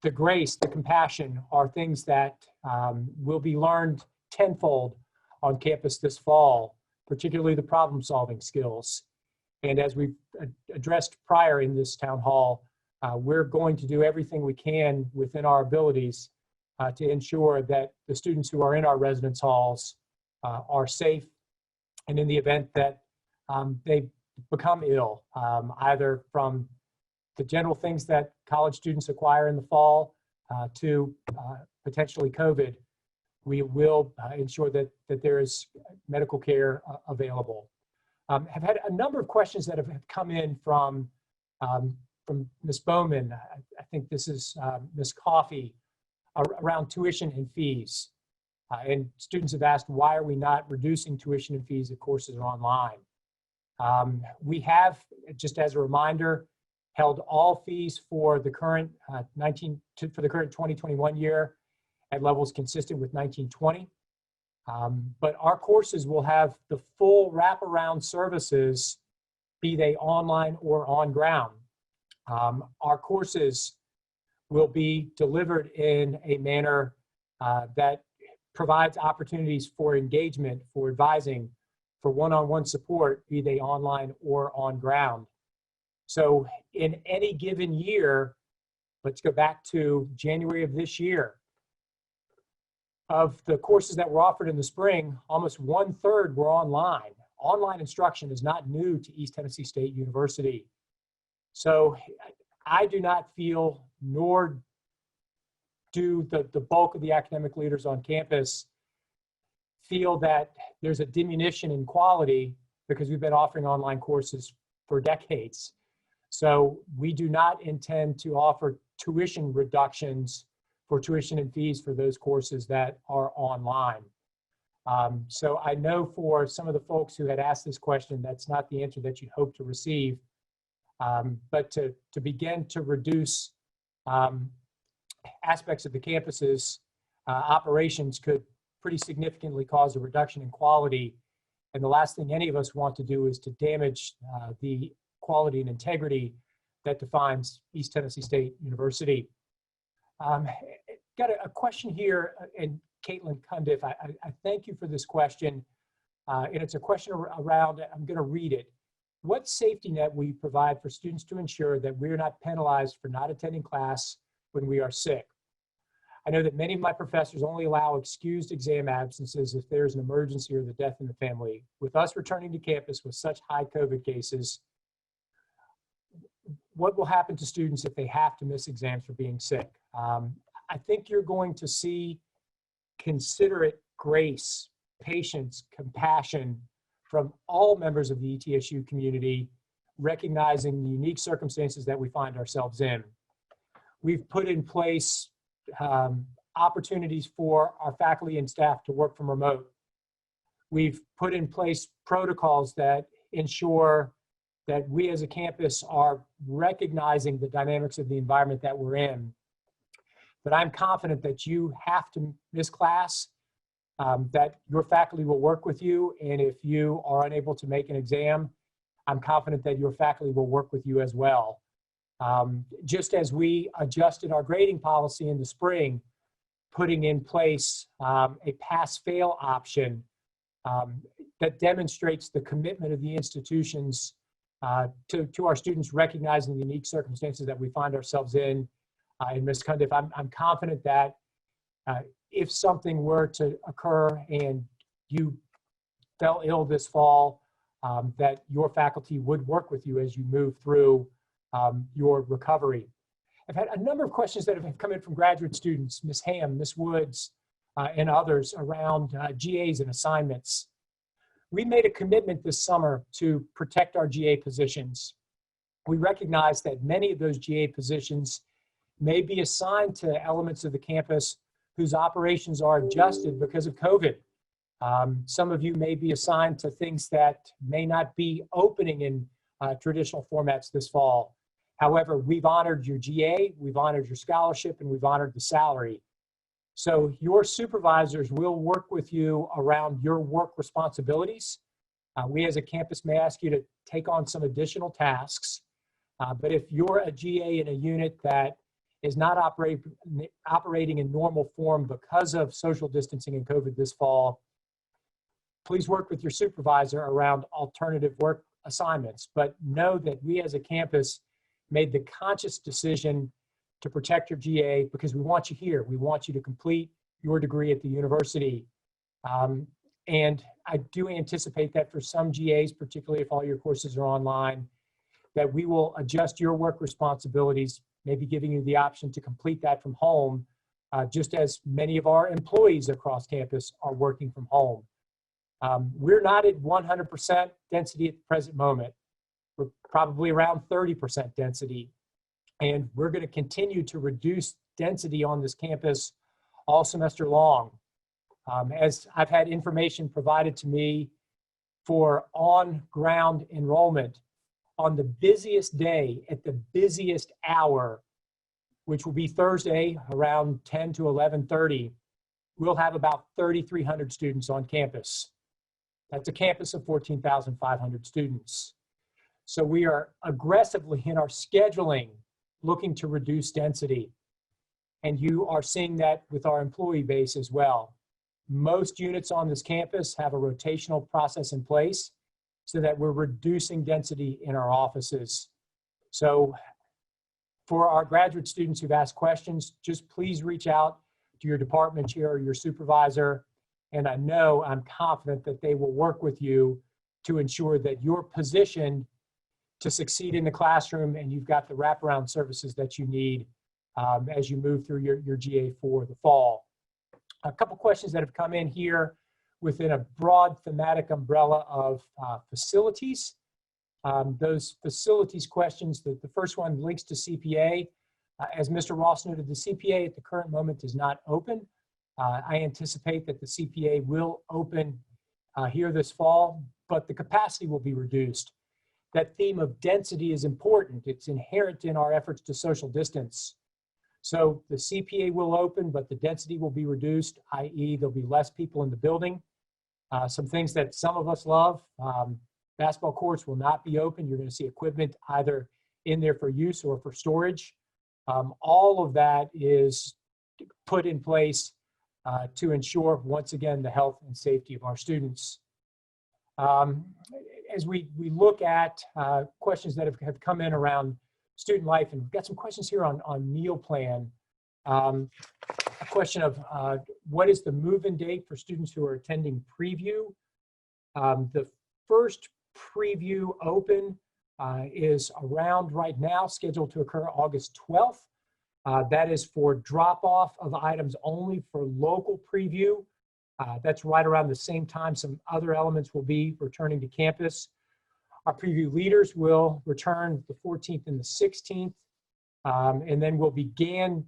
the grace, the compassion are things that will be learned tenfold on campus this fall, particularly the problem solving skills. And as we've addressed prior in this town hall, we're going to do everything we can within our abilities to ensure that the students who are in our residence halls are safe, and in the event that they become ill, either from the general things that college students acquire in the fall to potentially COVID, we will ensure that there is medical care available. Have had a number of questions that have come in from Ms. Bowman. I think this is Ms. Coffey, around tuition and fees. And students have asked, why are we not reducing tuition and fees if courses are online? We have, just as a reminder, held all fees for the current 2021 year at levels consistent with 1920. But our courses will have the full wraparound services, be they online or on ground. Our courses will be delivered in a manner that provides opportunities for engagement, for advising, for one-on-one support, be they online or on ground. So in any given year, let's go back to January of this year, of the courses that were offered in the spring, almost 1/3 were online. Online instruction is not new to East Tennessee State University. So I do not feel, nor do the bulk of the academic leaders on campus, feel that there's a diminution in quality because we've been offering online courses for decades. So we do not intend to offer tuition reductions for tuition and fees for those courses that are online. So I know for some of the folks who had asked this question, that's not the answer that you hope to receive. But to begin to reduce aspects of the campus's operations could pretty significantly cause a reduction in quality. And the last thing any of us want to do is to damage the quality and integrity that defines East Tennessee State University. Got a question here, and Caitlin Cundiff, I thank you for this question. And it's a question around, I'm going to read it. What safety net will you provide for students to ensure that we're not penalized for not attending class when we are sick? I know that many of my professors only allow excused exam absences if there's an emergency or the death in the family. With us returning to campus with such high COVID cases, what will happen to students if they have to miss exams for being sick? I think you're going to see considerate grace, patience, compassion from all members of the ETSU community, recognizing the unique circumstances that we find ourselves in. We've put in place opportunities for our faculty and staff to work from remote. We've put in place protocols that ensure that we as a campus are recognizing the dynamics of the environment that we're in. But I'm confident that you have to miss class, that your faculty will work with you, and if you are unable to make an exam, I'm confident that your faculty will work with you as well. Just as we adjusted our grading policy in the spring, putting in place a pass-fail option that demonstrates the commitment of the institutions to our students, recognizing the unique circumstances that we find ourselves in. And Ms. Cundiff, I'm confident that if something were to occur and you fell ill this fall, that your faculty would work with you as you move through your recovery. I've had a number of questions that have come in from graduate students, Ms. Ham, Ms. Woods, and others around GAs and assignments. We made a commitment this summer to protect our GA positions. We recognize that many of those GA positions may be assigned to elements of the campus whose operations are adjusted because of COVID. Some of you may be assigned to things that may not be opening in traditional formats this fall. However, we've honored your GA, we've honored your scholarship, and we've honored the salary. So your supervisors will work with you around your work responsibilities. We as a campus may ask you to take on some additional tasks, but if you're a GA in a unit that is not operating in normal form because of social distancing and COVID this fall, please work with your supervisor around alternative work assignments. But know that we as a campus made the conscious decision to protect your GA because we want you here. We want you to complete your degree at the university. And I do anticipate that for some GAs, particularly if all your courses are online, that we will adjust your work responsibilities, maybe giving you the option to complete that from home, just as many of our employees across campus are working from home. We're not at 100% density at the present moment. We're probably around 30% density. And we're going to continue to reduce density on this campus all semester long. As I've had information provided to me for on-ground enrollment, on the busiest day at the busiest hour, which will be Thursday around 10 to 11:30, we'll have about 3,300 students on campus. That's a campus of 14,500 students. So we are aggressively in our scheduling looking to reduce density. And you are seeing that with our employee base as well. Most units on this campus have a rotational process in place so that we're reducing density in our offices. So for our graduate students who've asked questions, just please reach out to your department chair or your supervisor. And I'm confident that they will work with you to ensure that you're positioned to succeed in the classroom and you've got the wraparound services that you need as you move through your GA for the fall. A couple questions that have come in here within a broad thematic umbrella of facilities. Those facilities questions, the first one links to CPA. As Mr. Ross noted, the CPA at the current moment is not open. I anticipate that the CPA will open here this fall, but the capacity will be reduced. That theme of density is important. It's inherent in our efforts to social distance. So the CPA will open, but the density will be reduced, i.e. there'll be less people in the building. Some things that some of us love, basketball courts will not be open. You're going to see equipment either in there for use or for storage. All of that is put in place to ensure, once again, the health and safety of our students. As we look at questions that have come in around student life, and we've got some questions here on meal plan. A question of what is the move-in date for students who are attending preview? The first preview open is around right now, scheduled to occur August 12th. That is for drop-off of items only for local preview. That's right around the same time some other elements will be returning to campus. Our preview leaders will return the 14th and the 16th, and then we'll begin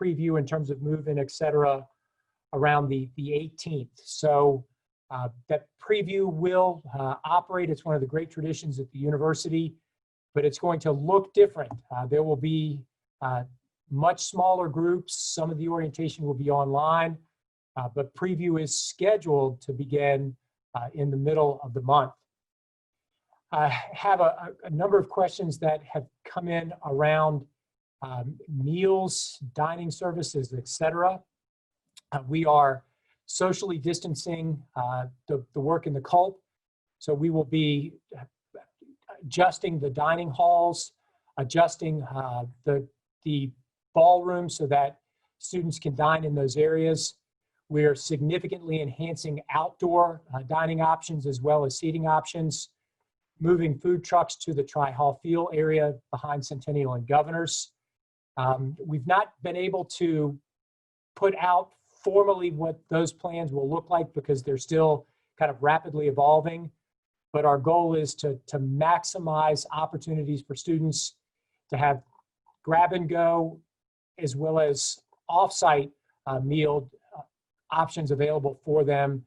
preview in terms of move-in, et cetera, around the 18th. So that preview will operate. It's one of the great traditions at the university, but it's going to look different. There will be much smaller groups. Some of the orientation will be online, but preview is scheduled to begin in the middle of the month. I have a number of questions that have come in around meals, dining services, et cetera. We are socially distancing the work in the CULP, so we will be adjusting the dining halls, adjusting the ballroom so that students can dine in those areas. We are significantly enhancing outdoor dining options as well as seating options, moving food trucks to the Tri-Hall Field area behind Centennial and Governors. We've not been able to put out formally what those plans will look like because they're still kind of rapidly evolving, but our goal is to maximize opportunities for students to have grab and go as well as off-site meal options available for them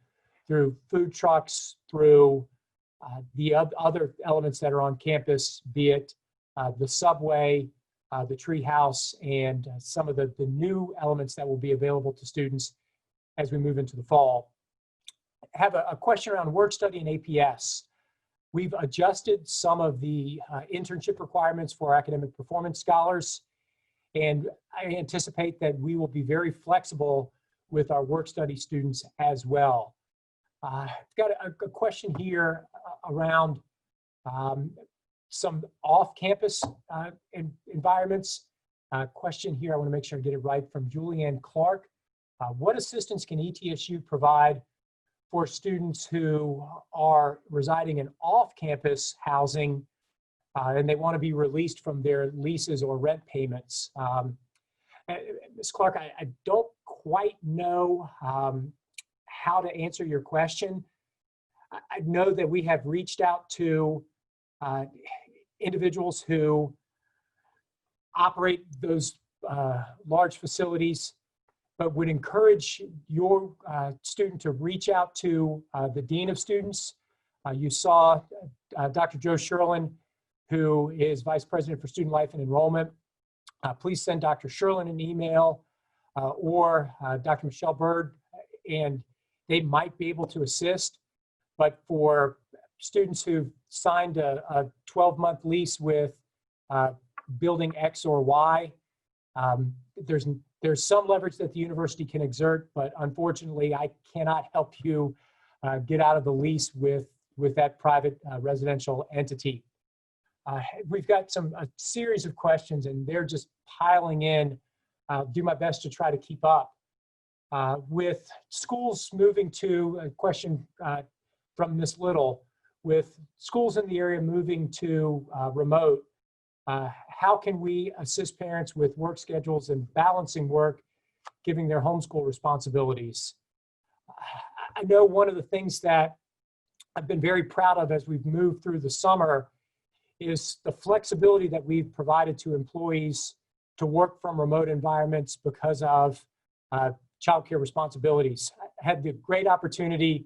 through food trucks, through the other elements that are on campus, be it the subway, the treehouse, and some of the new elements that will be available to students as we move into the fall. I have a question around work study and APS. We've adjusted some of the internship requirements for academic performance scholars, and I anticipate that we will be very flexible with our work study students as well. I've got a question here around some off-campus environments. Question here, I want to make sure I get it right, from Julianne Clark. What assistance can ETSU provide for students who are residing in off-campus housing and they want to be released from their leases or rent payments? Ms. Clark, I don't quite know how to answer your question. I know that we have reached out to individuals who operate those large facilities, but would encourage your student to reach out to the Dean of Students. You saw Dr. Joe Sherlin, who is Vice President for Student Life and Enrollment. Please send Dr. Sherlin an email or Dr. Michelle Bird, and they might be able to assist. But for students who've signed a 12-month lease with building X or Y, there's some leverage that the university can exert, but unfortunately, I cannot help you get out of the lease with that private residential entity. We've got a series of questions, and they're just piling in. I'll do my best to try to keep up. With schools moving to, a question from Ms. Little, with schools in the area moving to remote, how can we assist parents with work schedules and balancing work, giving their homeschool responsibilities? I know one of the things that I've been very proud of as we've moved through the summer is the flexibility that we've provided to employees to work from remote environments because of childcare responsibilities. I had the great opportunity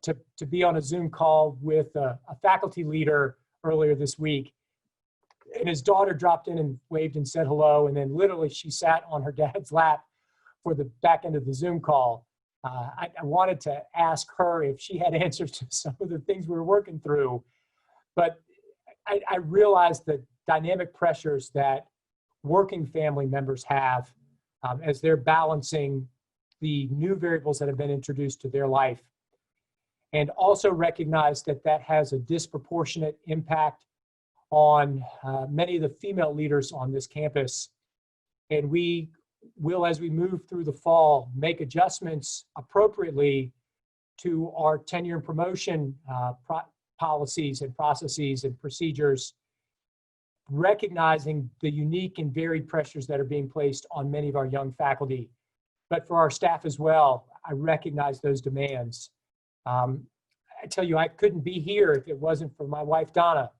to be on a Zoom call with a faculty leader earlier this week, and his daughter dropped in and waved and said hello, and then literally she sat on her dad's lap for the back end of the Zoom call. I wanted to ask her if she had answers to some of the things we were working through, but I realized the dynamic pressures that working family members have as they're balancing the new variables that have been introduced to their life, and also recognize that that has a disproportionate impact on many of the female leaders on this campus. And we will, as we move through the fall, make adjustments appropriately to our tenure and promotion policies and processes and procedures, recognizing the unique and varied pressures that are being placed on many of our young faculty. But for our staff as well, I recognize those demands. I tell you, I couldn't be here if it wasn't for my wife, Donna.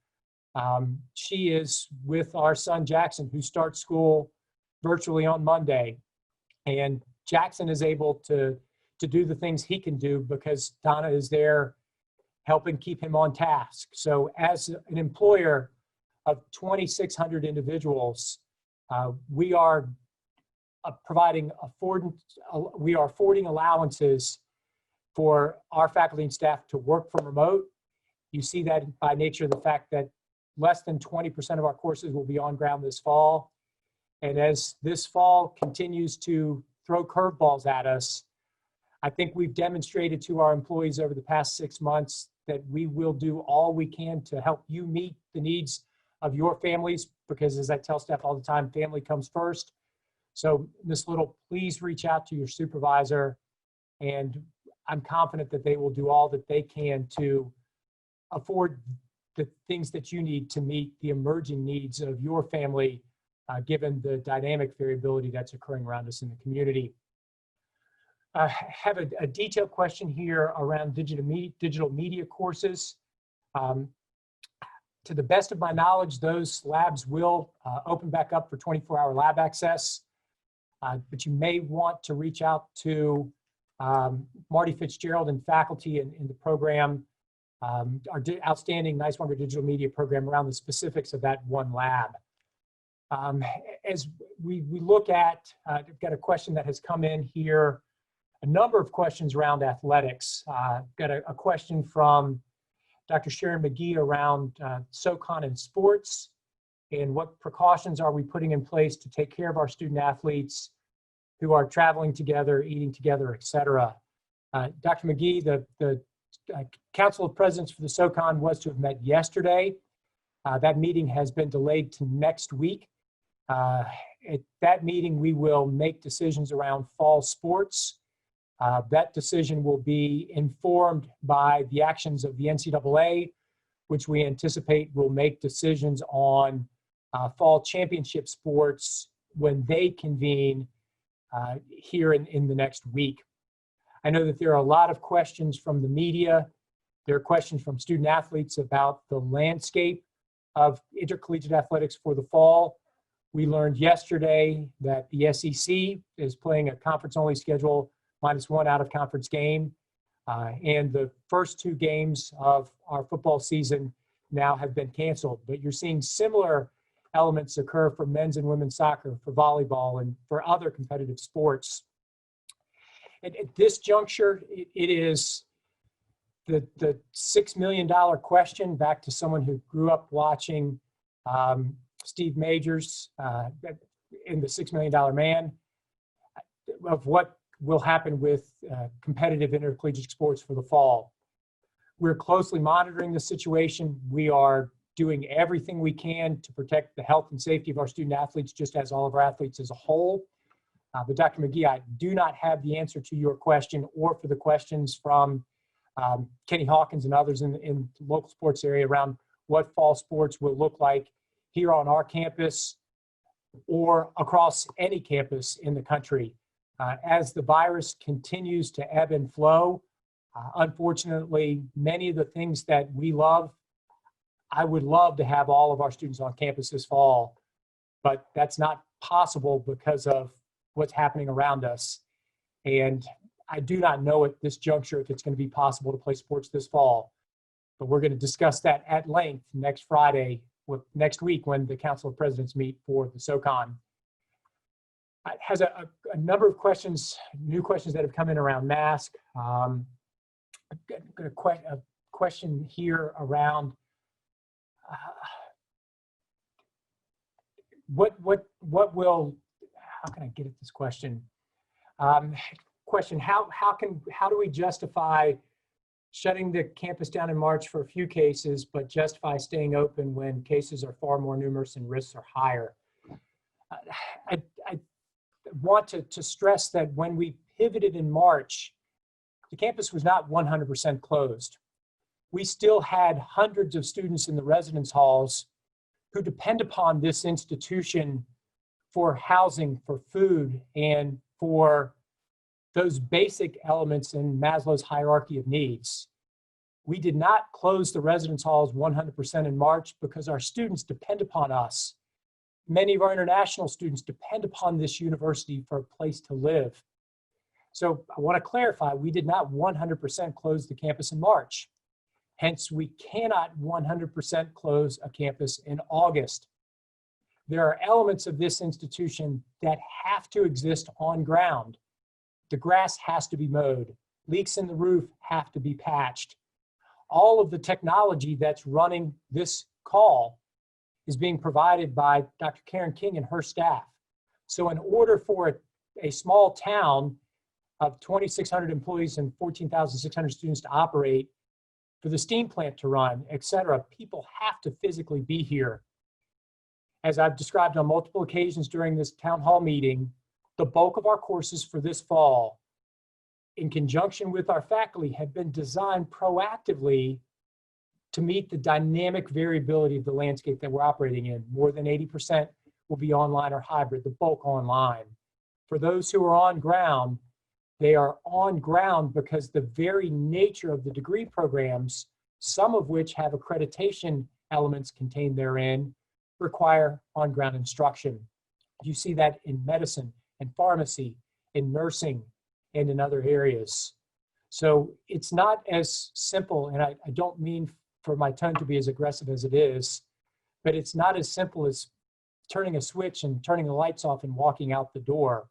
She is with our son, Jackson, who starts school virtually on Monday. And Jackson is able to do the things he can do because Donna is there helping keep him on task. So as an employer of 2,600 individuals, we are affording allowances for our faculty and staff to work from remote. You see that by nature of the fact that less than 20% of our courses will be on ground this fall. And as this fall continues to throw curveballs at us, I think we've demonstrated to our employees over the past 6 months that we will do all we can to help you meet the needs of your families, because as I tell staff all the time, family comes first. So Ms. Little, please reach out to your supervisor, and I'm confident that they will do all that they can to afford the things that you need to meet the emerging needs of your family, given the dynamic variability that's occurring around us in the community. I have a detailed question here around digital media courses. To the best of my knowledge, those labs will open back up for 24-hour lab access, but you may want to reach out to Marty Fitzgerald and faculty in the program, our outstanding Nice Wonder Digital Media program, around the specifics of that one lab. As we look at, I've got a question that has come in here, a number of questions around athletics. Got a question from Dr. Sharon McGee around SoCon and sports, and what precautions are we putting in place to take care of our student athletes who are traveling together, eating together, et cetera. Dr. McGee, the Council of Presidents for the SoCon was to have met yesterday. That meeting has been delayed to next week. At that meeting, we will make decisions around fall sports. That decision will be informed by the actions of the NCAA, which we anticipate will make decisions on fall championship sports when they convene here in the next week. I know that there are a lot of questions from the media. There are questions from student athletes about the landscape of intercollegiate athletics for the fall. We learned yesterday that the SEC is playing a conference-only schedule, -1 out-of-conference game. And the first 2 games of our football season now have been canceled. But you're seeing similar elements occur for men's and women's soccer, for volleyball, and for other competitive sports. At this juncture, it is the $6 million question, back to someone who grew up watching Steve Majors in The $6 Million Man, of what will happen with competitive intercollegiate sports for the fall. We're closely monitoring the situation. We are doing everything we can to protect the health and safety of our student athletes, just as all of our athletes as a whole. But Dr. McGee, I do not have the answer to your question or for the questions from Kenny Hawkins and others in the local sports area around what fall sports will look like here on our campus or across any campus in the country. As the virus continues to ebb and flow, unfortunately, many of the things that we love, I would love to have all of our students on campus this fall, but that's not possible because of what's happening around us. And I do not know at this juncture if it's going to be possible to play sports this fall, but we're going to discuss that at length next Friday, next week when the Council of Presidents meet for the SoCon. It has a number of questions, new questions that have come in around mask. I've got a question here around what will, how can I get at this question? question, how do we justify shutting the campus down in March for a few cases, but justify staying open when cases are far more numerous and risks are higher? I want to stress that when we pivoted in March, the campus was not 100% closed. We still had hundreds of students in the residence halls who depend upon this institution for housing, for food, and for those basic elements in Maslow's hierarchy of needs. We did not close the residence halls 100% in March because our students depend upon us. Many of our international students depend upon this university for a place to live. So I want to clarify, we did not 100% close the campus in March. Hence, we cannot 100% close a campus in August. There are elements of this institution that have to exist on ground. The grass has to be mowed. Leaks in the roof have to be patched. All of the technology that's running this call is being provided by Dr. Karen King and her staff. So in order for a small town of 2,600 employees and 14,600 students to operate, for the steam plant to run, et cetera, people have to physically be here. As I've described on multiple occasions during this town hall meeting, the bulk of our courses for this fall, in conjunction with our faculty, have been designed proactively to meet the dynamic variability of the landscape that we're operating in. More than 80% will be online or hybrid, the bulk online. For those who are on ground, they are on ground because the very nature of the degree programs, some of which have accreditation elements contained therein, require on-ground instruction. You see that in medicine and pharmacy, in nursing, and in other areas. So it's not as simple, and I don't mean for my tone to be as aggressive as it is, but it's not as simple as turning a switch and turning the lights off and walking out the door.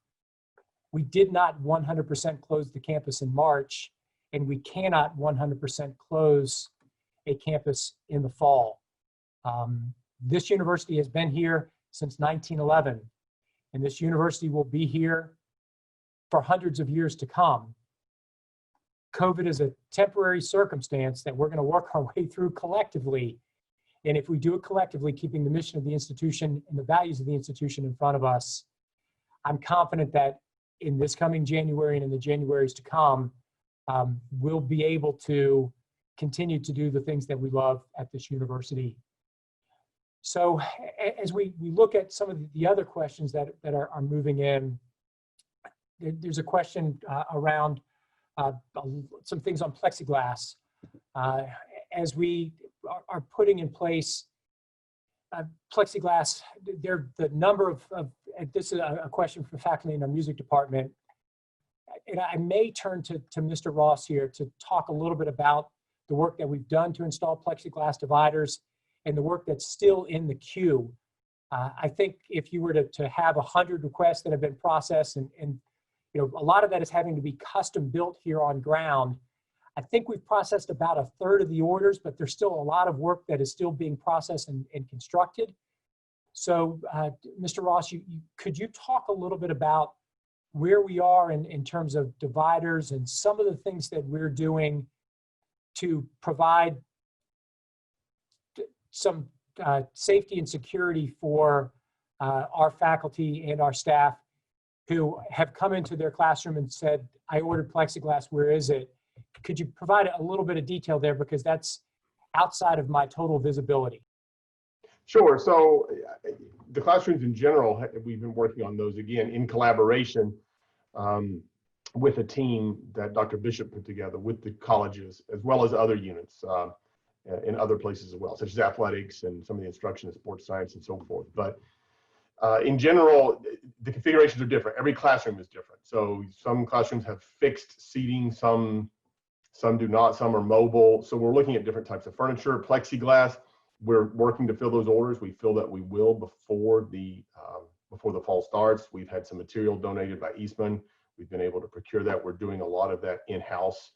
We did not 100% close the campus in March, and we cannot 100% close a campus in the fall. This university has been here since 1911, and this university will be here for hundreds of years to come. COVID is a temporary circumstance that we're going to work our way through collectively. And if we do it collectively, keeping the mission of the institution and the values of the institution in front of us, I'm confident that in this coming January and in the Januaries to come, we'll be able to continue to do the things that we love at this university. So as we look at some of the other questions that are moving in, there's a question around some things on plexiglass. As we are putting in place plexiglass, the number of this is a question for faculty in our music department. And I may turn to Mr. Ross here to talk a little bit about the work that we've done to install plexiglass dividers and the work that's still in the queue. I think if you were to have 100 requests that have been processed, and you know, a lot of that is having to be custom built here on ground, I think we've processed about a third of the orders, but there's still a lot of work that is still being processed and constructed. So, Mr. Ross, could you talk a little bit about where we are in terms of dividers and some of the things that we're doing to provide some safety and security for our faculty and our staff who have come into their classroom and said, I ordered plexiglass, where is it? Could you provide a little bit of detail there, because that's outside of my total visibility? Sure. So the classrooms in general, we've been working on those again in collaboration with a team that Dr. Bishop put together with the colleges, as well as other units in other places as well, such as athletics and some of the instruction in sports science and so forth. But in general, the configurations are different. Every classroom is different. So some classrooms have fixed seating, some do not, some are mobile. So we're looking at different types of furniture. Plexiglass, we're working to fill those orders. We feel that we will before the fall starts. We've had some material donated by Eastman. We've been able to procure that. We're doing a lot of that in-house.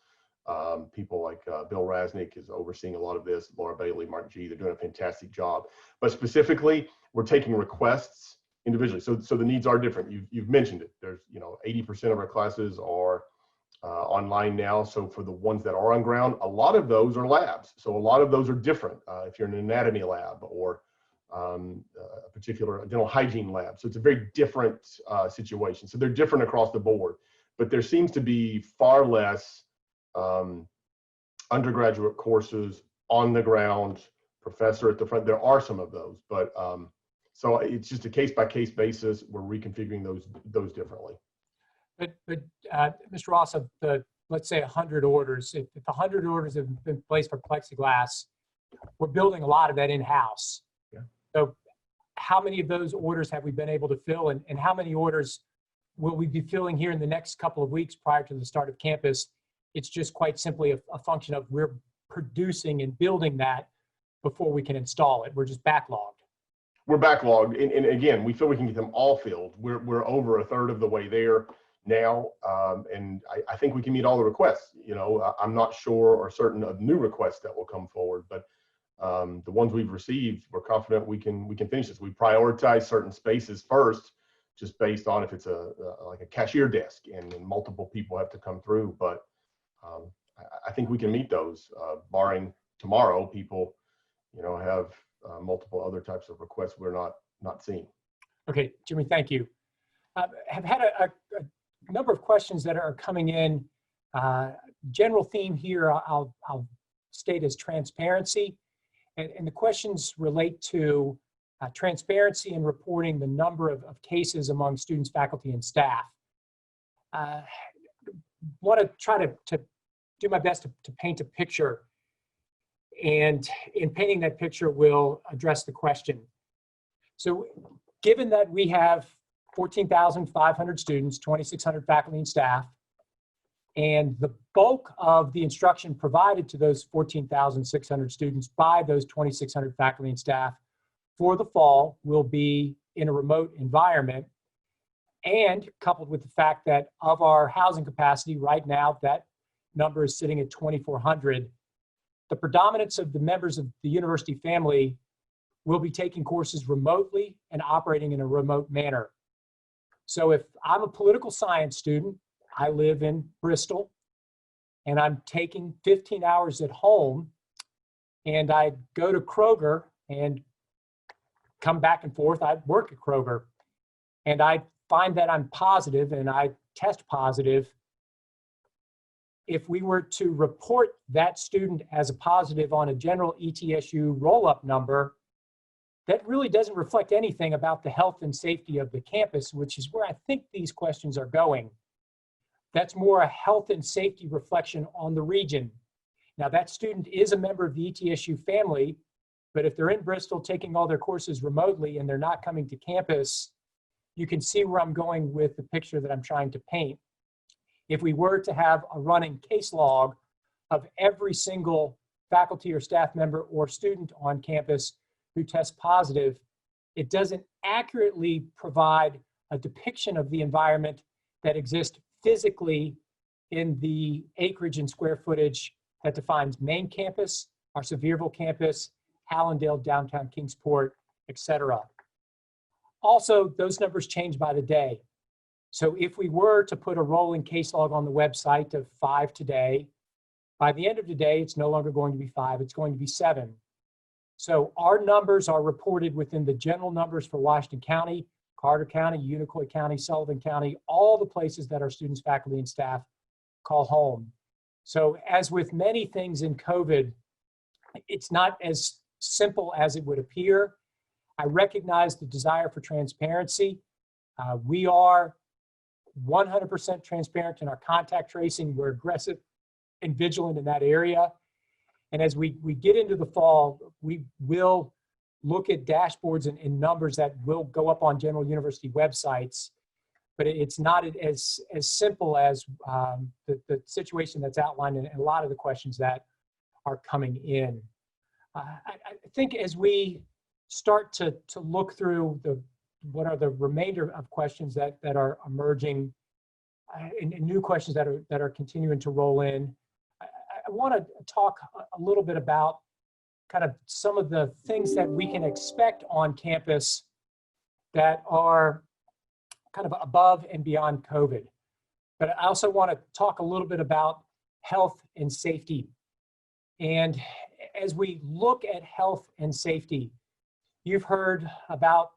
People like Bill Rasnick is overseeing a lot of this. Laura Bailey, Mark G, they're doing a fantastic job. But specifically, we're taking requests individually. So the needs are different. You've mentioned it. There's 80% of our classes are online now. So for the ones that are on ground, a lot of those are labs. So a lot of those are different. If you're in an anatomy lab or a particular dental hygiene lab. So it's a very different situation. So they're different across the board, but there seems to be far less undergraduate courses on the ground, professor at the front. There are some of those, but so it's just a case-by-case basis. We're reconfiguring those differently. But Mr. Ross, of the, let's say 100 orders, if 100 orders have been placed for plexiglass, we're building a lot of that in-house. Yeah. So how many of those orders have we been able to fill, and how many orders will we be filling here in the next couple of weeks prior to the start of campus? It's just quite simply a function of we're producing and building that before we can install it. We're just backlogged. We're backlogged, and again, we feel we can get them all filled. We're over a third of the way there now, and I think we can meet all the requests. You know, I'm not sure or certain of new requests that will come forward, but the ones we've received, we're confident we can finish this. We prioritize certain spaces first, just based on if it's like a cashier desk and multiple people have to come through. But I think we can meet those, barring tomorrow people, you know, have multiple other types of requests we're not seeing. Okay, Jimmy, thank you. Have had a number of questions that are coming in. General theme here, I'll state as transparency. And the questions relate to transparency in reporting the number of cases among students, faculty, and staff. Want to try to do my best to paint a picture. And in painting that picture, we'll address the question. So given that we have 14,500 students, 2,600 faculty and staff, and the bulk of the instruction provided to those 14,600 students by those 2,600 faculty and staff for the fall will be in a remote environment, and coupled with the fact that of our housing capacity right now, that number is sitting at 2,400, the predominance of the members of the university family will be taking courses remotely and operating in a remote manner. So if I'm a political science student, I live in Bristol, and I'm taking 15 hours at home, and I go to Kroger and come back and forth. I work at Kroger, and I find that I'm positive and I test positive. If we were to report that student as a positive on a general ETSU roll-up number, that really doesn't reflect anything about the health and safety of the campus, which is where I think these questions are going. That's more a health and safety reflection on the region. Now, that student is a member of the ETSU family, but if they're in Bristol taking all their courses remotely and they're not coming to campus, you can see where I'm going with the picture that I'm trying to paint. If we were to have a running case log of every single faculty or staff member or student on campus who tests positive, it doesn't accurately provide a depiction of the environment that exists physically in the acreage and square footage that defines main campus, our Sevierville campus, Allendale, downtown Kingsport, etc. Also, those numbers change by the day. So if we were to put a rolling case log on the website of 5 today, by the end of the day, it's no longer going to be 5, it's going to be 7. So our numbers are reported within the general numbers for Washington County, Carter County, Unicoi County, Sullivan County, all the places that our students, faculty, and staff call home. So as with many things in COVID, it's not as simple as it would appear. I recognize the desire for transparency. We are 100% transparent in our contact tracing. We're aggressive and vigilant in that area. And as we get into the fall, we will look at dashboards and numbers that will go up on General University websites, but it's not as simple as the situation that's outlined in a lot of the questions that are coming in. I think as we start to look through what are the remainder of questions that are emerging and new questions that are continuing to roll in, I want to talk a little bit about kind of some of the things that we can expect on campus that are kind of above and beyond COVID. But I also want to talk a little bit about health and safety. And as we look at health and safety, you've heard about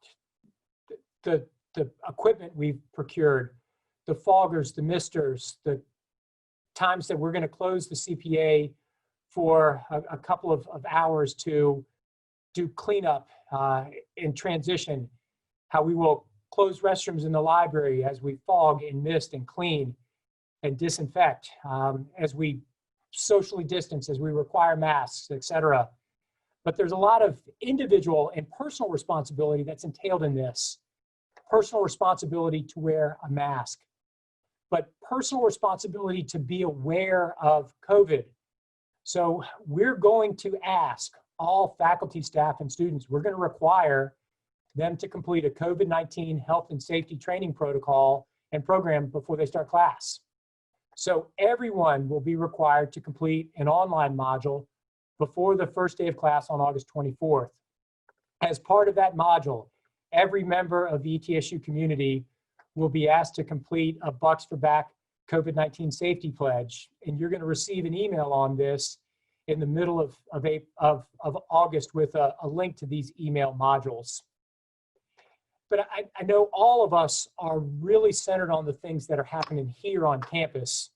the equipment we've procured, the foggers, the misters, the times that we're going to close the CPA for a couple of hours to do cleanup in transition, how we will close restrooms in the library as we fog and mist and clean and disinfect, as we socially distance, as we require masks, etc. But there's a lot of individual and personal responsibility that's entailed in this. Personal responsibility to wear a mask, but personal responsibility to be aware of COVID. So we're going to ask all faculty, staff, and students, we're going to require them to complete a COVID-19 health and safety training protocol and program before they start class. So everyone will be required to complete an online module before the first day of class on August 24th. As part of that module, every member of the ETSU community will be asked to complete a Bucks for Back COVID-19 safety pledge. And you're going to receive an email on this in the middle of August with a link to these email modules. But I know all of us are really centered on the things that are happening here on campus.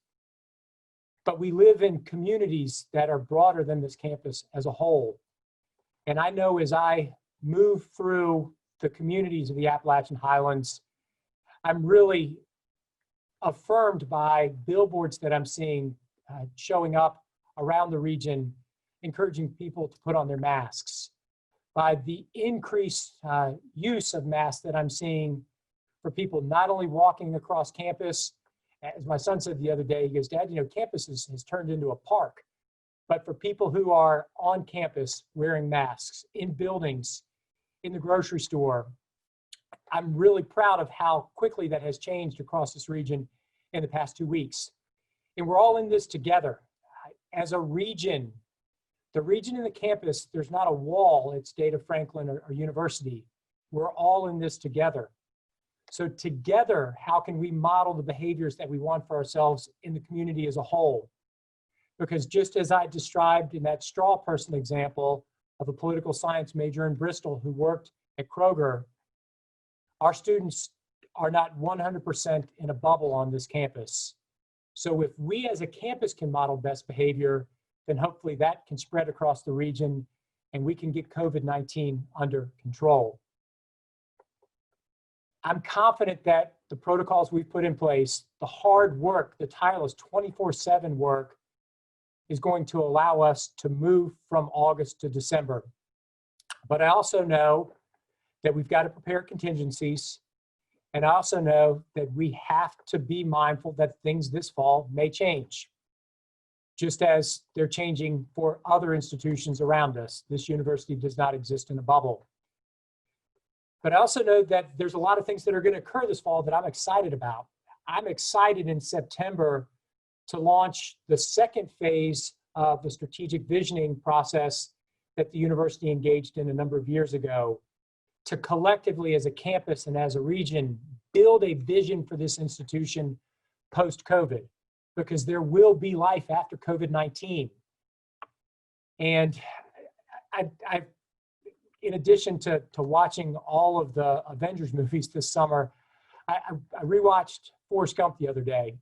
But we live in communities that are broader than this campus as a whole. And I know as I move through the communities of the Appalachian Highlands, I'm really affirmed by billboards that I'm seeing showing up around the region, encouraging people to put on their masks, by the increased use of masks that I'm seeing for people not only walking across campus. As my son said the other day, he goes, Dad, you know, campus has turned into a park. But for people who are on campus wearing masks, in buildings, in the grocery store, I'm really proud of how quickly that has changed across this region in the past 2 weeks. And we're all in this together. As a region, the region and the campus, there's not a wall at State of Franklin or university. We're all in this together. So together, how can we model the behaviors that we want for ourselves in the community as a whole? Because just as I described in that straw person example of a political science major in Bristol who worked at Kroger, our students are not 100% in a bubble on this campus. So if we as a campus can model best behavior, then hopefully that can spread across the region and we can get COVID-19 under control. I'm confident that the protocols we've put in place, the hard work, the tireless 24/7 work is going to allow us to move from August to December. But I also know that we've got to prepare contingencies. And I also know that we have to be mindful that things this fall may change, just as they're changing for other institutions around us. This university does not exist in a bubble. But I also know that there's a lot of things that are going to occur this fall that I'm excited about. I'm excited in September to launch the second phase of the strategic visioning process that the university engaged in a number of years ago, to collectively as a campus and as a region build a vision for this institution post-COVID, because there will be life after COVID-19. And I in addition to watching all of the Avengers movies this summer, I rewatched Forrest Gump the other day.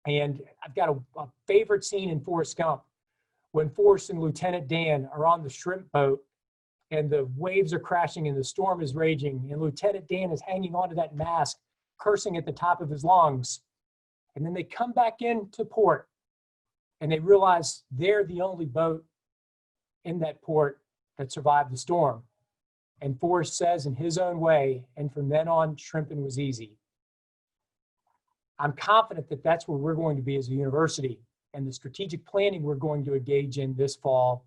And I've got a favorite scene in Forrest Gump when Forrest and Lieutenant Dan are on the shrimp boat and the waves are crashing and the storm is raging and Lieutenant Dan is hanging onto that mast, cursing at the top of his lungs. And then they come back into port and they realize they're the only boat in that port that survived the storm. And Forrest says in his own way, and from then on, shrimping was easy. I'm confident that that's where we're going to be as a university, and the strategic planning we're going to engage in this fall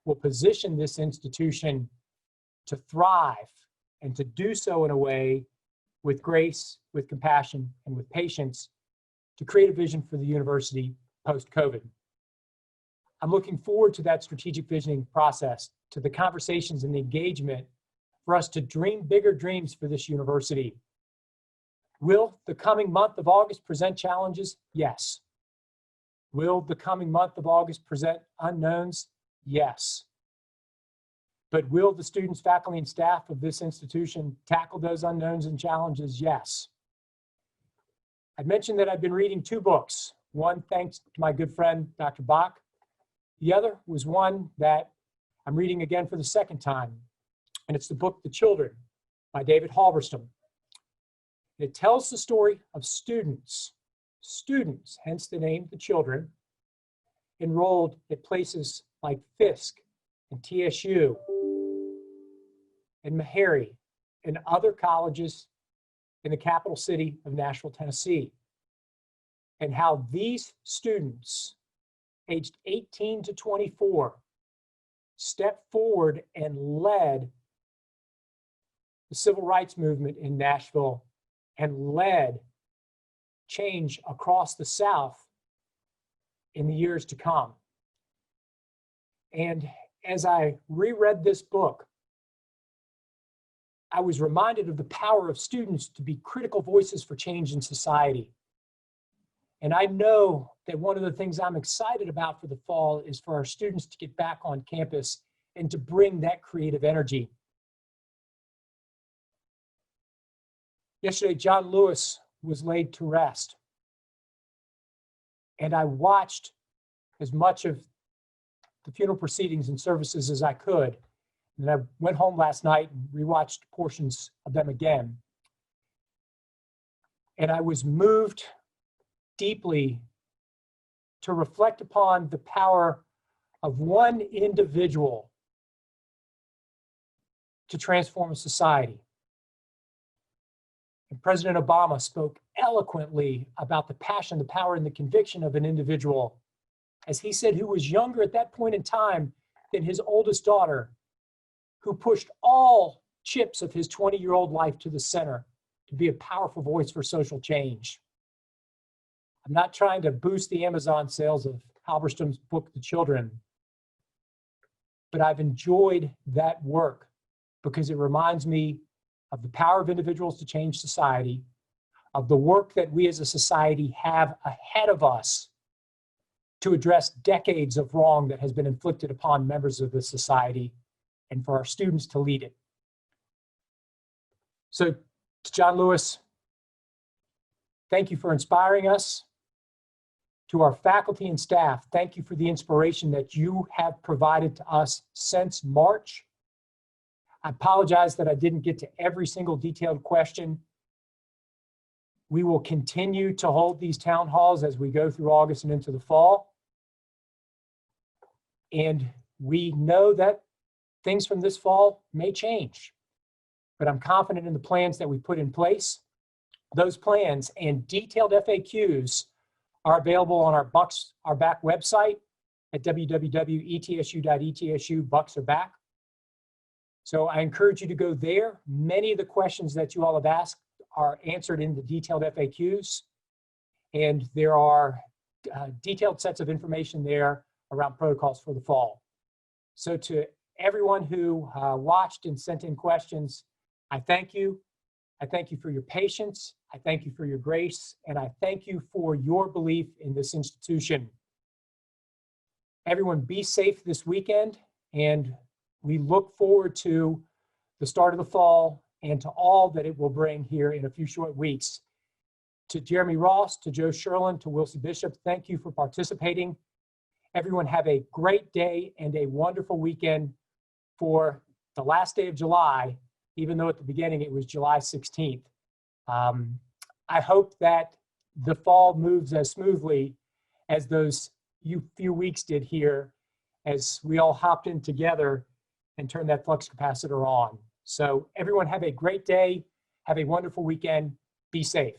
will position this institution to thrive and to do so in a way with grace, with compassion, and with patience to create a vision for the university post-COVID. I'm looking forward to that strategic visioning process, to the conversations and the engagement for us to dream bigger dreams for this university. Will the coming month of August present challenges? Yes. Will the coming month of August present unknowns? Yes. But will the students, faculty, and staff of this institution tackle those unknowns and challenges? Yes. I mentioned that I've been reading 2 books. One, thanks to my good friend, Dr. Bach. The other was one that I'm reading again for the second time, and it's the book, The Children, by David Halberstam. It tells the story of students, hence the name The Children, enrolled at places like Fisk and TSU and Meharry and other colleges in the capital city of Nashville, Tennessee, and how these students, aged 18 to 24, stepped forward and led the civil rights movement in Nashville and led change across the South in the years to come. And as I reread this book, I was reminded of the power of students to be critical voices for change in society. And I know that one of the things I'm excited about for the fall is for our students to get back on campus and to bring that creative energy. Yesterday, John Lewis was laid to rest. And I watched as much of the funeral proceedings and services as I could. And I went home last night and rewatched portions of them again. And I was moved deeply to reflect upon the power of one individual to transform a society. And President Obama spoke eloquently about the passion, the power, and the conviction of an individual, as he said, who was younger at that point in time than his oldest daughter, who pushed all chips of his 20-year-old life to the center to be a powerful voice for social change. I'm not trying to boost the Amazon sales of Halberstam's book, The Children, but I've enjoyed that work because it reminds me of the power of individuals to change society, of the work that we as a society have ahead of us to address decades of wrong that has been inflicted upon members of the society, and for our students to lead it. So, to John Lewis, thank you for inspiring us. To our faculty and staff, thank you for the inspiration that you have provided to us since March. I apologize that I didn't get to every single detailed question. We will continue to hold these town halls as we go through August and into the fall. And we know that things from this fall may change, but I'm confident in the plans that we put in place. Those plans and detailed FAQs are available on our back website at www.etsu.etsu. Bucks are back. So I encourage you to go there. Many of the questions that you all have asked are answered in the detailed FAQs, and there are detailed sets of information there around protocols for the fall. So to everyone who watched and sent in questions, I thank you. I thank you for your patience. I thank you for your grace, and I thank you for your belief in this institution. Everyone, be safe this weekend, and we look forward to the start of the fall and to all that it will bring here in a few short weeks. To Jeremy Ross, to Joe Sherlin, to Wilson Bishop, thank you for participating. Everyone have a great day and a wonderful weekend for the last day of July, even though at the beginning it was July 16th. I hope that the fall moves as smoothly as those few weeks did here as we all hopped in together and turned that flux capacitor on. So everyone have a great day. Have a wonderful weekend. Be safe.